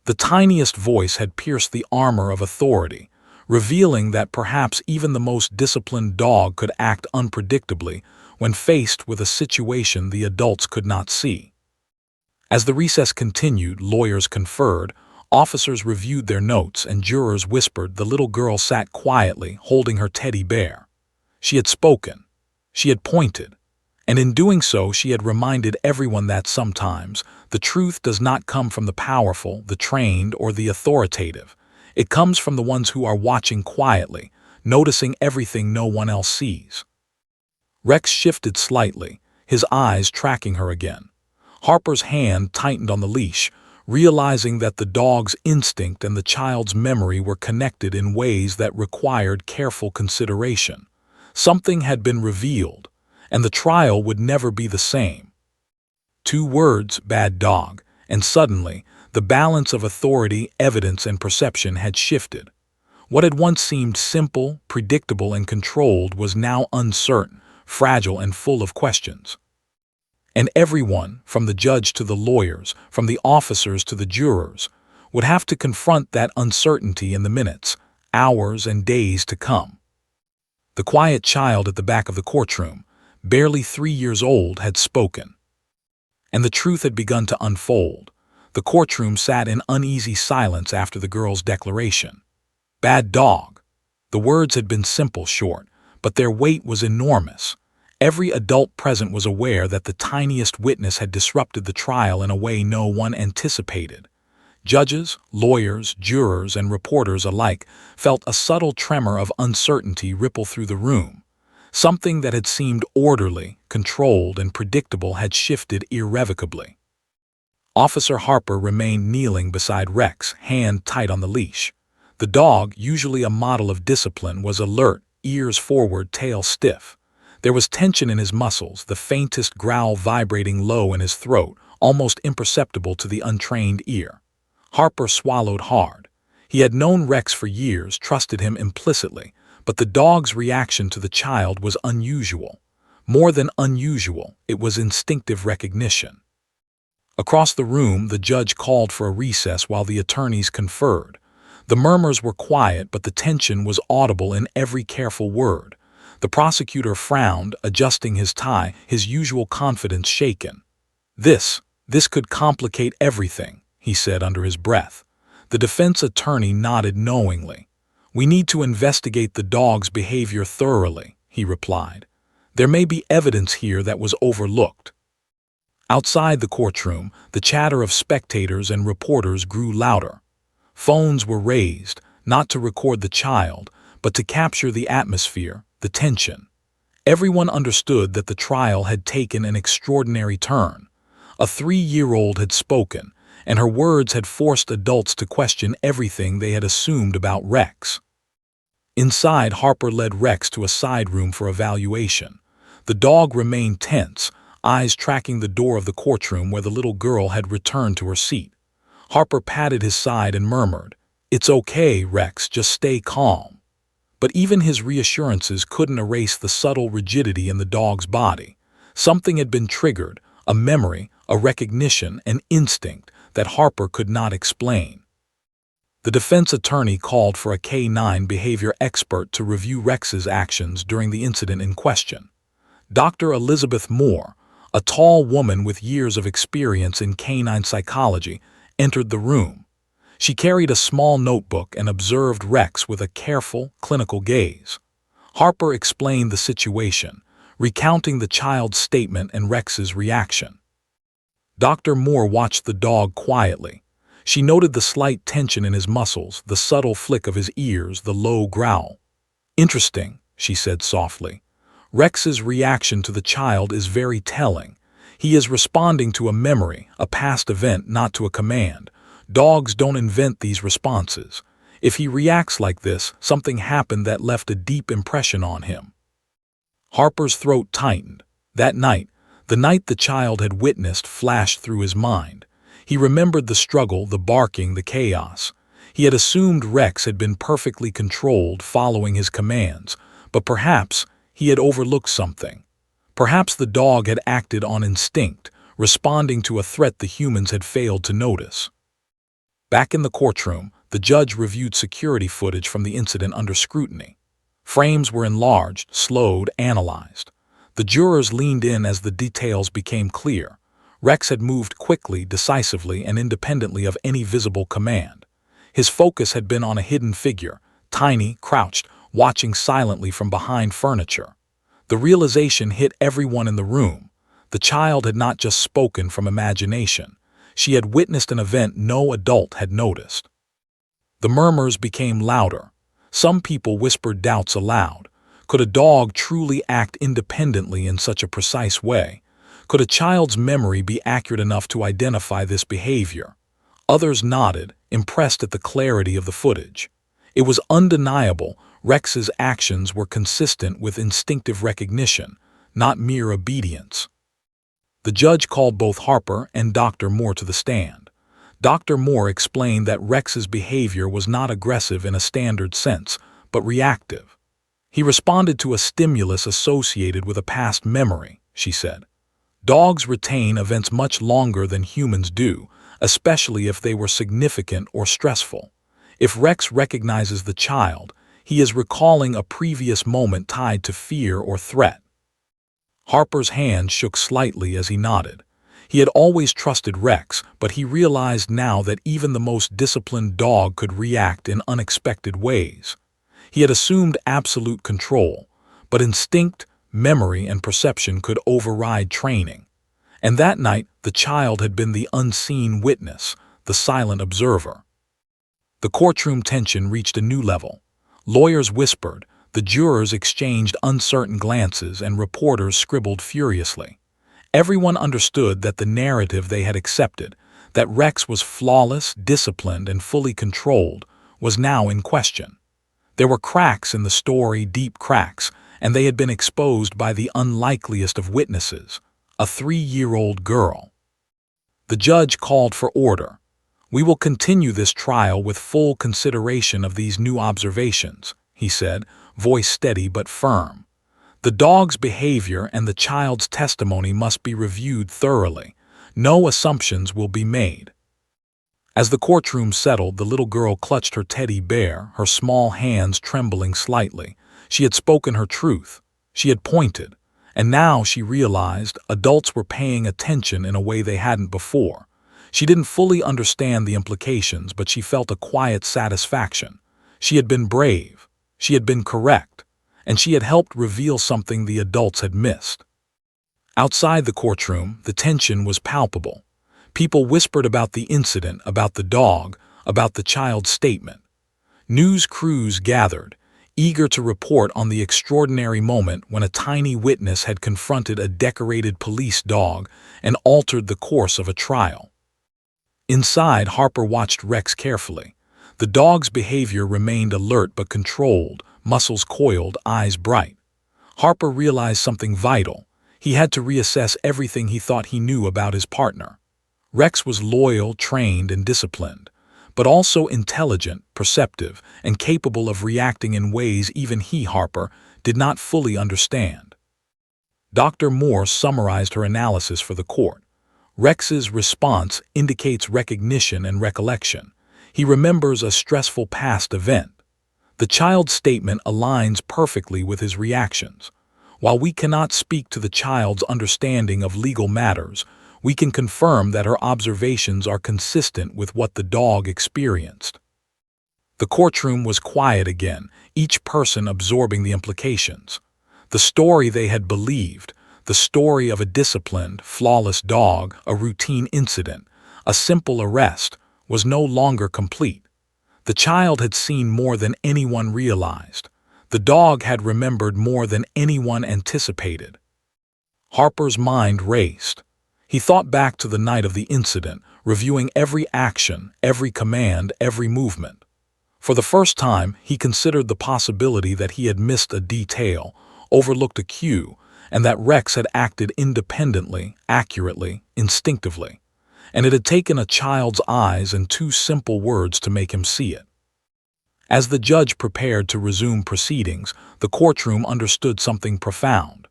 Speaker 1: The tiniest voice had pierced the armor of authority, revealing that perhaps even the most disciplined dog could act unpredictably when faced with a situation the adults could not see. As the recess continued, lawyers conferred, officers reviewed their notes, and jurors whispered. The little girl sat quietly, holding her teddy bear. She had spoken. She had pointed. And in doing so, she had reminded everyone that sometimes the truth does not come from the powerful, the trained, or the authoritative. It comes from the ones who are watching quietly, noticing everything no one else sees. Rex shifted slightly, his eyes tracking her again. Harper's hand tightened on the leash, realizing that the dog's instinct and the child's memory were connected in ways that required careful consideration. Something had been revealed, and the trial would never be the same. 2 words, bad dog, and suddenly, the balance of authority, evidence, and perception had shifted. What had once seemed simple, predictable, and controlled was now uncertain, fragile, and full of questions. And everyone, from the judge to the lawyers, from the officers to the jurors, would have to confront that uncertainty in the minutes, hours, and days to come. The quiet child at the back of the courtroom, barely 3 years old, had spoken. And the truth had begun to unfold. The courtroom sat in uneasy silence after the girl's declaration. Bad dog. The words had been simple, short, but their weight was enormous. Every adult present was aware that the tiniest witness had disrupted the trial in a way no one anticipated. Judges, lawyers, jurors, and reporters alike felt a subtle tremor of uncertainty ripple through the room. Something that had seemed orderly, controlled, and predictable had shifted irrevocably. Officer Harper remained kneeling beside Rex, hand tight on the leash. The dog, usually a model of discipline, was alert, ears forward, tail stiff. There was tension in his muscles, the faintest growl vibrating low in his throat, almost imperceptible to the untrained ear. Harper swallowed hard. He had known Rex for years, trusted him implicitly, but the dog's reaction to the child was unusual. More than unusual, it was instinctive recognition. Across the room, the judge called for a recess while the attorneys conferred. The murmurs were quiet, but the tension was audible in every careful word. The prosecutor frowned, adjusting his tie, his usual confidence shaken. This could complicate everything, he said under his breath. The defense attorney nodded knowingly. We need to investigate the dog's behavior thoroughly, he replied. There may be evidence here that was overlooked. Outside the courtroom, the chatter of spectators and reporters grew louder. Phones were raised, not to record the child, but to capture the atmosphere, the tension. Everyone understood that the trial had taken an extraordinary turn. A 3-year-old had spoken, and her words had forced adults to question everything they had assumed about Rex. Inside, Harper led Rex to a side room for evaluation. The dog remained tense, eyes tracking the door of the courtroom where the little girl had returned to her seat. Harper patted his side and murmured, "It's okay, Rex, just stay calm." But even his reassurances couldn't erase the subtle rigidity in the dog's body. Something had been triggered, a memory, a recognition, an instinct that Harper could not explain. The defense attorney called for a K-9 behavior expert to review Rex's actions during the incident in question. Dr. Elizabeth Moore, a tall woman with years of experience in canine psychology, entered the room. She carried a small notebook and observed Rex with a careful, clinical gaze. Harper explained the situation, recounting the child's statement and Rex's reaction. Dr. Moore watched the dog quietly. She noted the slight tension in his muscles, the subtle flick of his ears, the low growl. "Interesting," she said softly. "Rex's reaction to the child is very telling. He is responding to a memory, a past event, not to a command. Dogs don't invent these responses. If he reacts like this, something happened that left a deep impression on him." Harper's throat tightened. That night, the night the child had witnessed, flashed through his mind. He remembered the struggle, the barking, the chaos. He had assumed Rex had been perfectly controlled, following his commands, but perhaps he had overlooked something. Perhaps the dog had acted on instinct, responding to a threat the humans had failed to notice. Back in the courtroom, the judge reviewed security footage from the incident under scrutiny. Frames were enlarged, slowed, analyzed. The jurors leaned in as the details became clear. Rex had moved quickly, decisively, and independently of any visible command. His focus had been on a hidden figure, tiny, crouched, watching silently from behind furniture. The realization hit everyone in the room. The child had not just spoken from imagination. She had witnessed an event no adult had noticed. The murmurs became louder. Some people whispered doubts aloud. Could a dog truly act independently in such a precise way? Could a child's memory be accurate enough to identify this behavior? Others nodded, impressed at the clarity of the footage. It was undeniable. Rex's actions were consistent with instinctive recognition, not mere obedience. The judge called both Harper and Dr. Moore to the stand. Dr. Moore explained that Rex's behavior was not aggressive in a standard sense, but reactive. He responded to a stimulus associated with a past memory, she said. Dogs retain events much longer than humans do, especially if they were significant or stressful. If Rex recognizes the child, he is recalling a previous moment tied to fear or threat. Harper's hand shook slightly as he nodded. He had always trusted Rex, but he realized now that even the most disciplined dog could react in unexpected ways. He had assumed absolute control, but instinct, memory, and perception could override training. And that night, the child had been the unseen witness, the silent observer. The courtroom tension reached a new level. Lawyers whispered, the jurors exchanged uncertain glances, and reporters scribbled furiously. Everyone understood that the narrative they had accepted, that Rex was flawless, disciplined, and fully controlled, was now in question. There were cracks in the story, deep cracks, and they had been exposed by the unlikeliest of witnesses, a 3-year-old girl. The judge called for order. "We will continue this trial with full consideration of these new observations," he said, voice steady but firm. "The dog's behavior and the child's testimony must be reviewed thoroughly. No assumptions will be made." As the courtroom settled, the little girl clutched her teddy bear, her small hands trembling slightly. She had spoken her truth. She had pointed. And now she realized adults were paying attention in a way they hadn't before. She didn't fully understand the implications, but she felt a quiet satisfaction. She had been brave. She had been correct. And she had helped reveal something the adults had missed. Outside the courtroom, the tension was palpable. People whispered about the incident, about the dog, about the child's statement. News crews gathered, eager to report on the extraordinary moment when a tiny witness had confronted a decorated police dog and altered the course of a trial. Inside, Harper watched Rex carefully. The dog's behavior remained alert but controlled, muscles coiled, eyes bright. Harper realized something vital. He had to reassess everything he thought he knew about his partner. Rex was loyal, trained, and disciplined, but also intelligent, perceptive, and capable of reacting in ways even he, Harper, did not fully understand. Dr. Moore summarized her analysis for the court. Rex's response indicates recognition and recollection. He remembers a stressful past event. The child's statement aligns perfectly with his reactions. While we cannot speak to the child's understanding of legal matters, we can confirm that her observations are consistent with what the dog experienced. The courtroom was quiet again, each person absorbing the implications. The story they had believed, The story of a disciplined, flawless dog, a routine incident, a simple arrest, was no longer complete. The child had seen more than anyone realized. The dog had remembered more than anyone anticipated. Harper's mind raced. He thought back to the night of the incident, reviewing every action, every command, every movement. For the first time, he considered the possibility that he had missed a detail, overlooked a cue, and that Rex had acted independently, accurately, instinctively. And it had taken a child's eyes and two simple words to make him see it. As the judge prepared to resume proceedings, the courtroom understood something profound.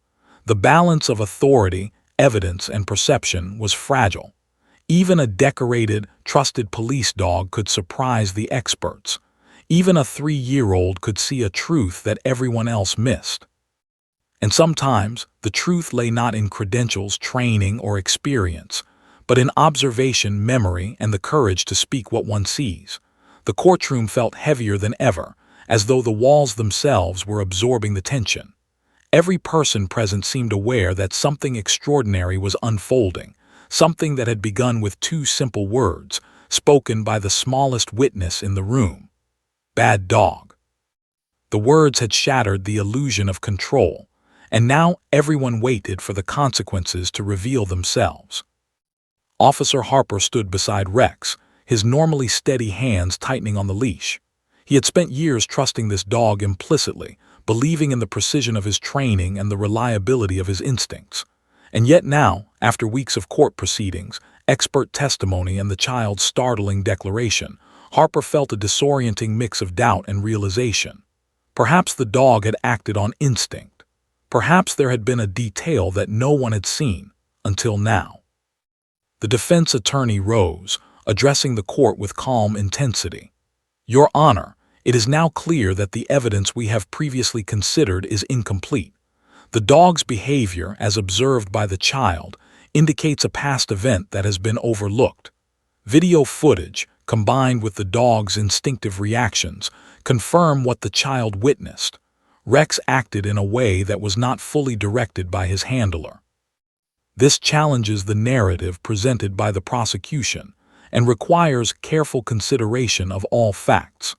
Speaker 1: The balance of authority, evidence, and perception was fragile. Even a decorated, trusted police dog could surprise the experts. Even a 3-year-old could see a truth that everyone else missed. And sometimes, the truth lay not in credentials, training, or experience, but in observation, memory, and the courage to speak what one sees. The courtroom felt heavier than ever, as though the walls themselves were absorbing the tension. Every person present seemed aware that something extraordinary was unfolding, something that had begun with 2 simple words, spoken by the smallest witness in the room. Bad dog. The words had shattered the illusion of control, and now everyone waited for the consequences to reveal themselves. Officer Harper stood beside Rex, his normally steady hands tightening on the leash. He had spent years trusting this dog implicitly, believing in the precision of his training and the reliability of his instincts. And yet now, after weeks of court proceedings, expert testimony, and the child's startling declaration, Harper felt a disorienting mix of doubt and realization. Perhaps the dog had acted on instinct. Perhaps there had been a detail that no one had seen until now. The defense attorney rose, addressing the court with calm intensity. "Your Honor, it is now clear that the evidence we have previously considered is incomplete. The dog's behavior, as observed by the child, indicates a past event that has been overlooked. Video footage, combined with the dog's instinctive reactions, confirm what the child witnessed. Rex acted in a way that was not fully directed by his handler. This challenges the narrative presented by the prosecution and requires careful consideration of all facts."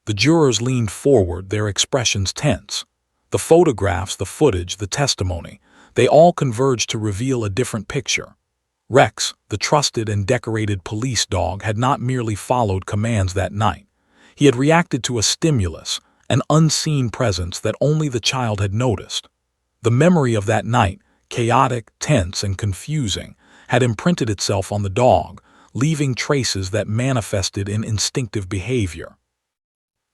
Speaker 1: The jurors leaned forward, their expressions tense. The photographs, the footage, the testimony, they all converged to reveal a different picture. Rex, the trusted and decorated police dog, had not merely followed commands that night. He had reacted to a stimulus, an unseen presence that only the child had noticed. The memory of that night, chaotic, tense, and confusing, had imprinted itself on the dog, leaving traces that manifested in instinctive behavior.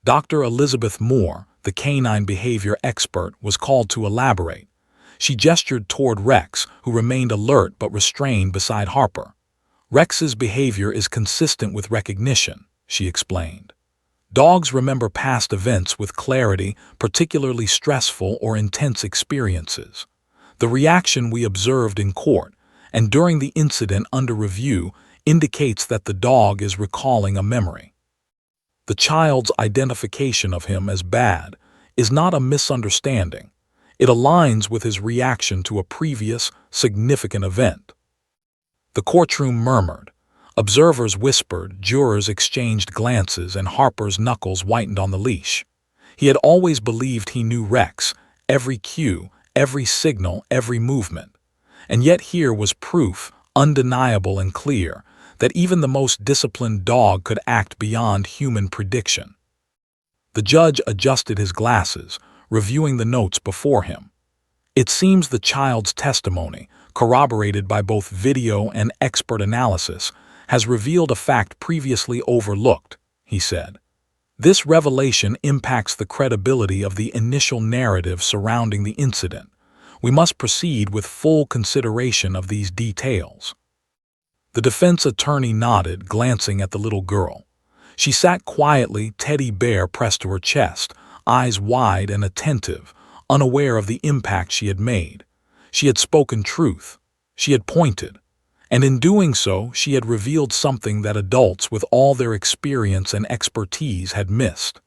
Speaker 1: Dr. Elizabeth Moore, the canine behavior expert, was called to elaborate. She gestured toward Rex, who remained alert but restrained beside Harper. "Rex's behavior is consistent with recognition," she explained. "Dogs remember past events with clarity, particularly stressful or intense experiences. The reaction we observed in court and during the incident under review indicates that the dog is recalling a memory. The child's identification of him as bad is not a misunderstanding. It aligns with his reaction to a previous, significant event." The courtroom murmured. Observers whispered, jurors exchanged glances, and Harper's knuckles whitened on the leash. He had always believed he knew Rex, every cue, every signal, every movement. And yet here was proof, undeniable and clear, that even the most disciplined dog could act beyond human prediction. The judge adjusted his glasses, reviewing the notes before him. "It seems the child's testimony, corroborated by both video and expert analysis, has revealed a fact previously overlooked," he said. "This revelation impacts the credibility of the initial narrative surrounding the incident. We must proceed with full consideration of these details." The defense attorney nodded, glancing at the little girl. She sat quietly, teddy bear pressed to her chest, eyes wide and attentive, unaware of the impact she had made. She had spoken truth. She had pointed. And in doing so, she had revealed something that adults with all their experience and expertise had missed.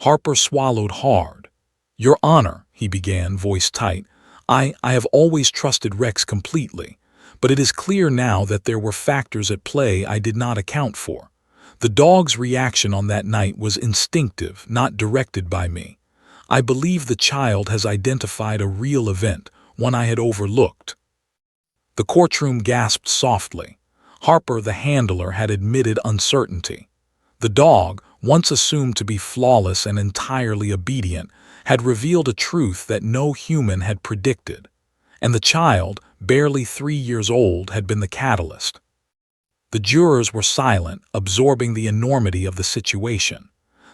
Speaker 1: Harper swallowed hard. "Your Honor," he began, voice tight, I have always trusted Rex completely, but it is clear now that there were factors at play I did not account for. The dog's reaction on that night was instinctive, not directed by me. I believe the child has identified a real event, one I had overlooked. The courtroom gasped softly. Harper, the handler, had admitted uncertainty. The dog, once assumed to be flawless and entirely obedient, had revealed a truth that no human had predicted. And the child, barely 3 years old, had been the catalyst. The jurors were silent, absorbing the enormity of the situation.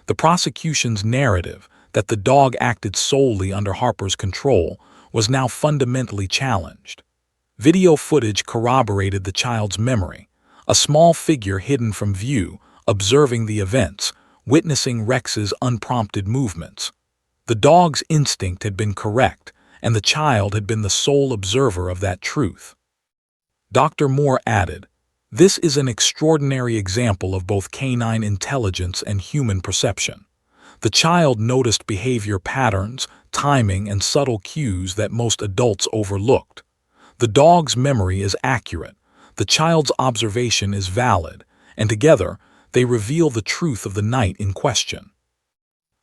Speaker 1: The prosecution's narrative, that the dog acted solely under Harper's control, was now fundamentally challenged. Video footage corroborated the child's memory, a small figure hidden from view, observing the events, witnessing Rex's unprompted movements. The dog's instinct had been correct, and the child had been the sole observer of that truth. Dr. Moore added, "This is an extraordinary example of both canine intelligence and human perception. The child noticed behavior patterns, timing, and subtle cues that most adults overlooked. The dog's memory is accurate, the child's observation is valid, and together they reveal the truth of the night in question."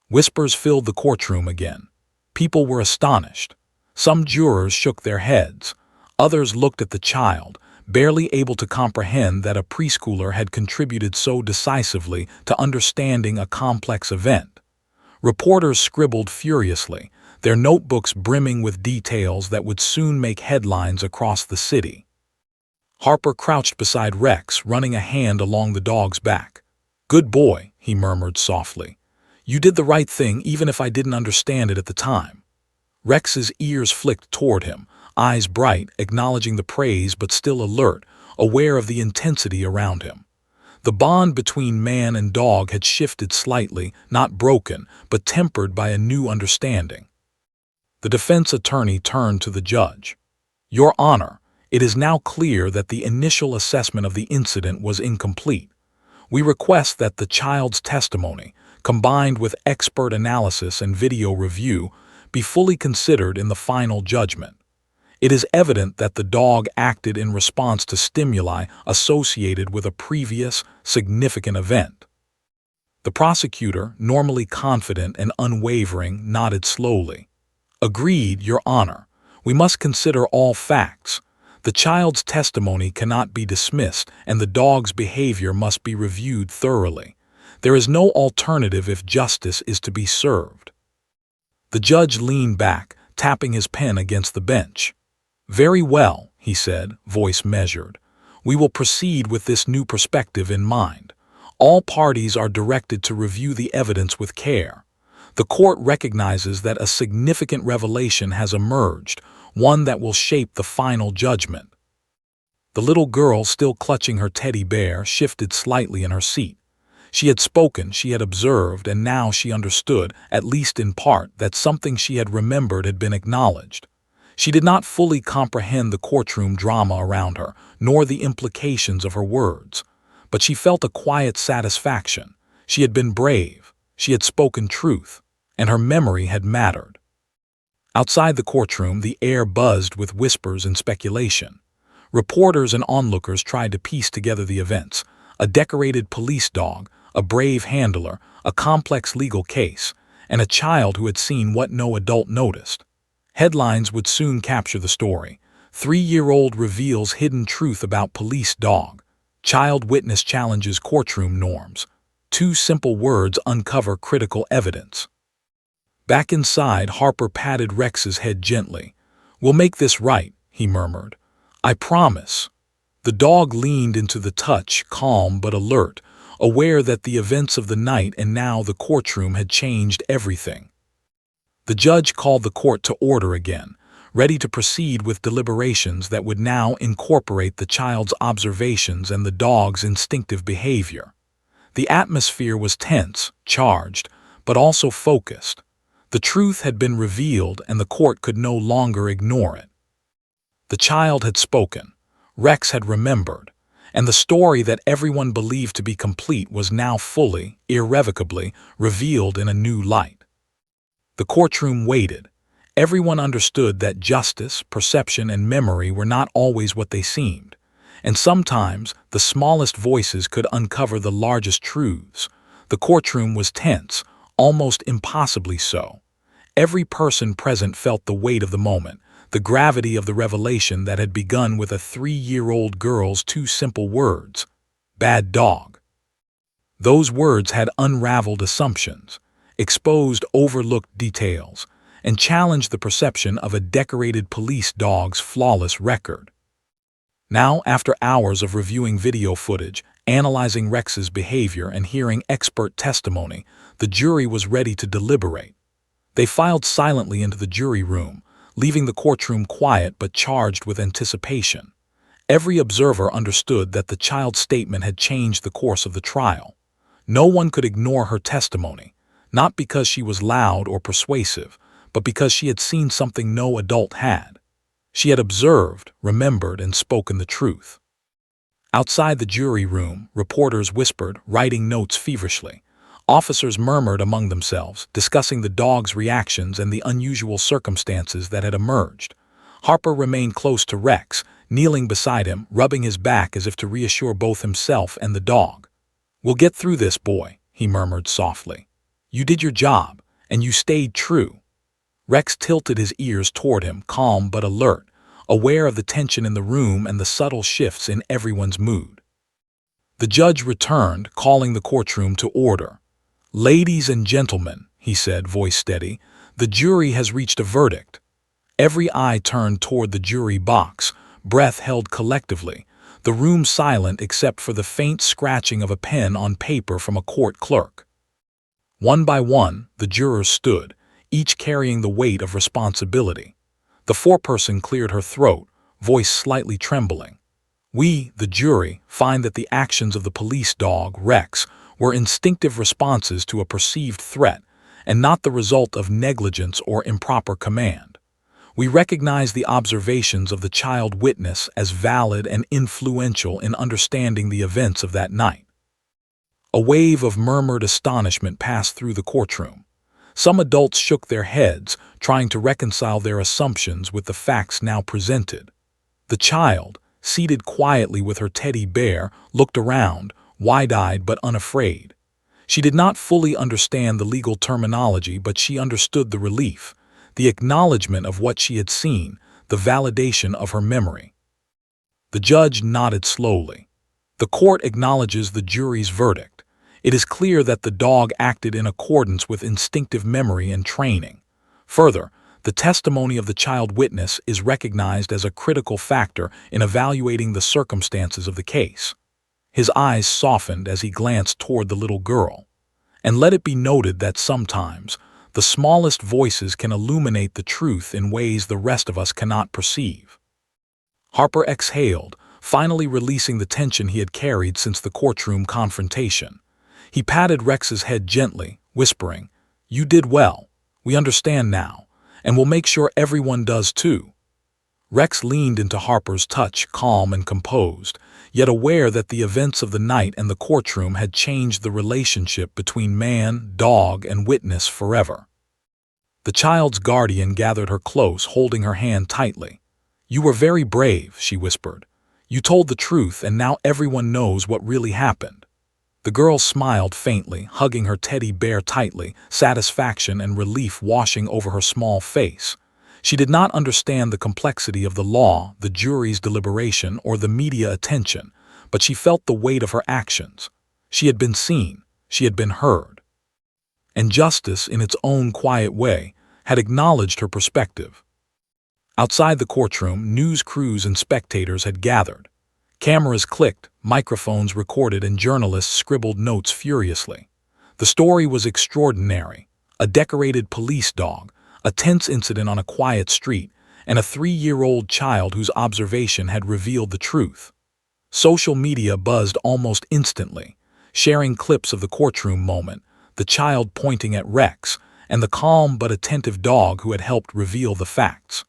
Speaker 1: Whispers filled the courtroom again. People were astonished. Some jurors shook their heads. Others looked at the child, barely able to comprehend that a preschooler had contributed so decisively to understanding a complex event. Reporters scribbled furiously, their notebooks brimming with details that would soon make headlines across the city. Harper crouched beside Rex, running a hand along the dog's back. "Good boy," he murmured softly. "You did the right thing even if I didn't understand it at the time." Rex's ears flicked toward him, eyes bright, acknowledging the praise but still alert, aware of the intensity around him. The bond between man and dog had shifted slightly, not broken, but tempered by a new understanding. The defense attorney turned to the judge. "Your Honor, it is now clear that the initial assessment of the incident was incomplete. We request that the child's testimony, combined with expert analysis and video review, be fully considered in the final judgment. It is evident that the dog acted in response to stimuli associated with a previous, significant event." The prosecutor, normally confident and unwavering, nodded slowly. "Agreed, Your Honor. We must consider all facts. The child's testimony cannot be dismissed, and the dog's behavior must be reviewed thoroughly. There is no alternative if justice is to be served." The judge leaned back, tapping his pen against the bench. "Very well," he said, voice measured. "We will proceed with this new perspective in mind. All parties are directed to review the evidence with care. The court recognizes that a significant revelation has emerged, one that will shape the final judgment." The little girl, still clutching her teddy bear, shifted slightly in her seat. She had spoken, she had observed, and now she understood, at least in part, that something she had remembered had been acknowledged. She did not fully comprehend the courtroom drama around her, nor the implications of her words. But she felt a quiet satisfaction. She had been brave. She had spoken truth, and her memory had mattered. Outside the courtroom, the air buzzed with whispers and speculation. Reporters and onlookers tried to piece together the events: a decorated police dog, a brave handler, a complex legal case, and a child who had seen what no adult noticed. Headlines would soon capture the story. 3-year-old reveals hidden truth about police dog. Child witness challenges courtroom norms. 2 simple words uncover critical evidence. Back inside, Harper patted Rex's head gently. "We'll make this right," he murmured. "I promise." The dog leaned into the touch, calm but alert, aware that the events of the night and now the courtroom had changed everything. The judge called the court to order again, ready to proceed with deliberations that would now incorporate the child's observations and the dog's instinctive behavior. The atmosphere was tense, charged, but also focused. The truth had been revealed, and the court could no longer ignore it. The child had spoken. Rex had remembered. And the story that everyone believed to be complete was now fully, irrevocably, revealed in a new light. The courtroom waited. Everyone understood that justice, perception, and memory were not always what they seemed, and sometimes the smallest voices could uncover the largest truths. The courtroom was tense, almost impossibly so. Every person present felt the weight of the moment, the gravity of the revelation that had begun with a 3-year-old girl's two simple words: "Bad dog." Those words had unraveled assumptions, exposed overlooked details, and challenged the perception of a decorated police dog's flawless record. Now, after hours of reviewing video footage, analyzing Rex's behavior, and hearing expert testimony, the jury was ready to deliberate. They filed silently into the jury room, leaving the courtroom quiet but charged with anticipation. Every observer understood that the child's statement had changed the course of the trial. No one could ignore her testimony, not because she was loud or persuasive, but because she had seen something no adult had. She had observed, remembered, and spoken the truth. Outside the jury room, reporters whispered, writing notes feverishly. Officers murmured among themselves, discussing the dog's reactions and the unusual circumstances that had emerged. Harper remained close to Rex, kneeling beside him, rubbing his back as if to reassure both himself and the dog. "We'll get through this, boy," he murmured softly. "You did your job, and you stayed true." Rex tilted his ears toward him, calm but alert, aware of the tension in the room and the subtle shifts in everyone's mood. The judge returned, calling the courtroom to order. "Ladies and gentlemen," he said, voice steady, "the jury has reached a verdict." Every eye turned toward the jury box, breath held collectively, the room silent except for the faint scratching of a pen on paper from a court clerk. One by one, the jurors stood, each carrying the weight of responsibility. The foreperson cleared her throat, voice slightly trembling. "We, the jury, find that the actions of the police dog, Rex, were instinctive responses to a perceived threat, and not the result of negligence or improper command. We recognize the observations of the child witness as valid and influential in understanding the events of that night." A wave of murmured astonishment passed through the courtroom. Some adults shook their heads, trying to reconcile their assumptions with the facts now presented. The child, seated quietly with her teddy bear, looked around, wide-eyed but unafraid. She did not fully understand the legal terminology, but she understood the relief, the acknowledgement of what she had seen, the validation of her memory. The judge nodded slowly. "The court acknowledges the jury's verdict. It is clear that the dog acted in accordance with instinctive memory and training. Further, the testimony of the child witness is recognized as a critical factor in evaluating the circumstances of the case." His eyes softened as he glanced toward the little girl. "And let it be noted that sometimes, the smallest voices can illuminate the truth in ways the rest of us cannot perceive." Harper exhaled, finally releasing the tension he had carried since the courtroom confrontation. He patted Rex's head gently, whispering, "You did well. We understand now, and we'll make sure everyone does too." Rex leaned into Harper's touch, calm and composed, yet aware that the events of the night and the courtroom had changed the relationship between man, dog, and witness forever. The child's guardian gathered her close, holding her hand tightly. "You were very brave," she whispered. "You told the truth, and now everyone knows what really happened." The girl smiled faintly, hugging her teddy bear tightly, satisfaction and relief washing over her small face. She did not understand the complexity of the law, the jury's deliberation, or the media attention, but she felt the weight of her actions. She had been seen, she had been heard. And justice, in its own quiet way, had acknowledged her perspective. Outside the courtroom, news crews and spectators had gathered. Cameras clicked, microphones recorded, and journalists scribbled notes furiously. The story was extraordinary. A decorated police dog, a tense incident on a quiet street, and a 3-year-old child whose observation had revealed the truth. Social media buzzed almost instantly, sharing clips of the courtroom moment, the child pointing at Rex, and the calm but attentive dog who had helped reveal the facts.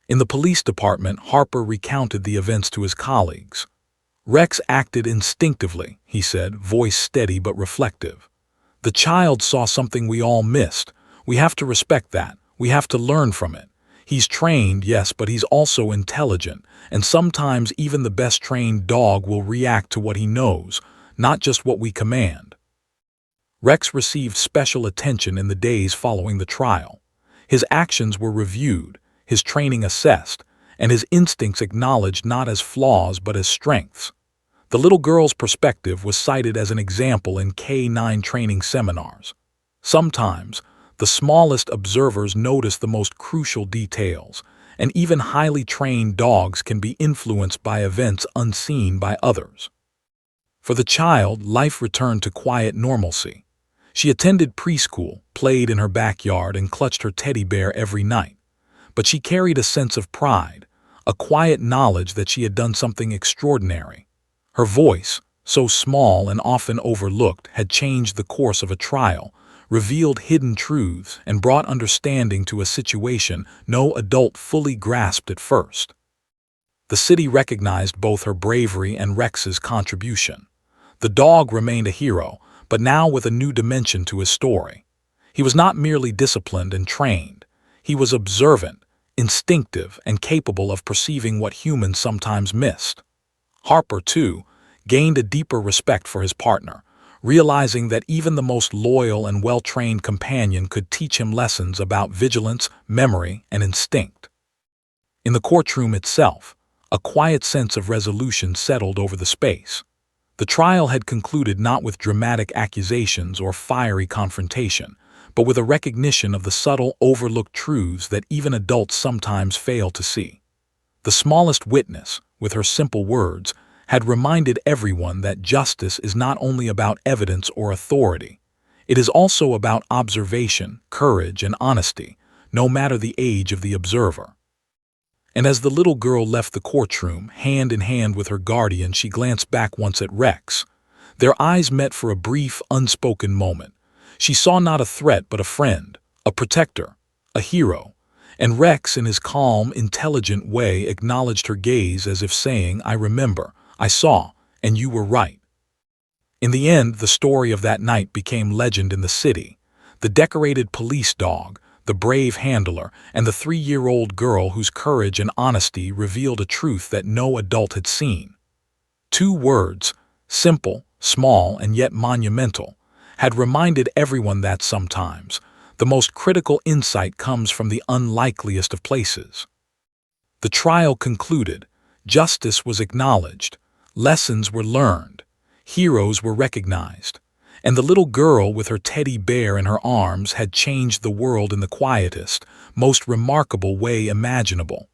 Speaker 1: In the police department, Harper recounted the events to his colleagues. "Rex acted instinctively," he said, voice steady but reflective. "The child saw something we all missed. We have to respect that. We have to learn from it. He's trained, yes, but he's also intelligent, and sometimes even the best trained dog will react to what he knows, not just what we command. Rex received special attention in the days following the trial. His actions were reviewed, his training assessed, and his instincts acknowledged not as flaws but as strengths. The little girl's perspective was cited as an example in K9 training seminars. Sometimes, the smallest observers notice the most crucial details, and even highly trained dogs can be influenced by events unseen by others. For the child, life returned to quiet normalcy. She attended preschool, played in her backyard, and clutched her teddy bear every night. But she carried a sense of pride, a quiet knowledge that she had done something extraordinary. Her voice, so small and often overlooked, had changed the course of a trial, revealed hidden truths, and brought understanding to a situation no adult fully grasped at first. The city recognized both her bravery and Rex's contribution. The dog remained a hero, but now with a new dimension to his story. He was not merely disciplined and trained. He was observant, instinctive, and capable of perceiving what humans sometimes missed. Harper, too, gained a deeper respect for his partner, realizing that even the most loyal and well-trained companion could teach him lessons about vigilance, memory, and instinct. In the courtroom itself, a quiet sense of resolution settled over the space. The trial had concluded not with dramatic accusations or fiery confrontation, but with a recognition of the subtle, overlooked truths that even adults sometimes fail to see. The smallest witness, with her simple words, had reminded everyone that justice is not only about evidence or authority. It is also about observation, courage, and honesty, no matter the age of the observer. And as the little girl left the courtroom, hand in hand with her guardian, she glanced back once at Rex. Their eyes met for a brief, unspoken moment. She saw not a threat but a friend, a protector, a hero. And Rex, in his calm, intelligent way, acknowledged her gaze as if saying, "I remember, I saw, and you were right." In the end, the story of that night became legend in the city. The decorated police dog, the brave handler, and the 3-year-old girl whose courage and honesty revealed a truth that no adult had seen. 2 words, simple, small, and yet monumental, had reminded everyone that sometimes the most critical insight comes from the unlikeliest of places. The trial concluded, justice was acknowledged, lessons were learned, heroes were recognized, and the little girl with her teddy bear in her arms had changed the world in the quietest, most remarkable way imaginable.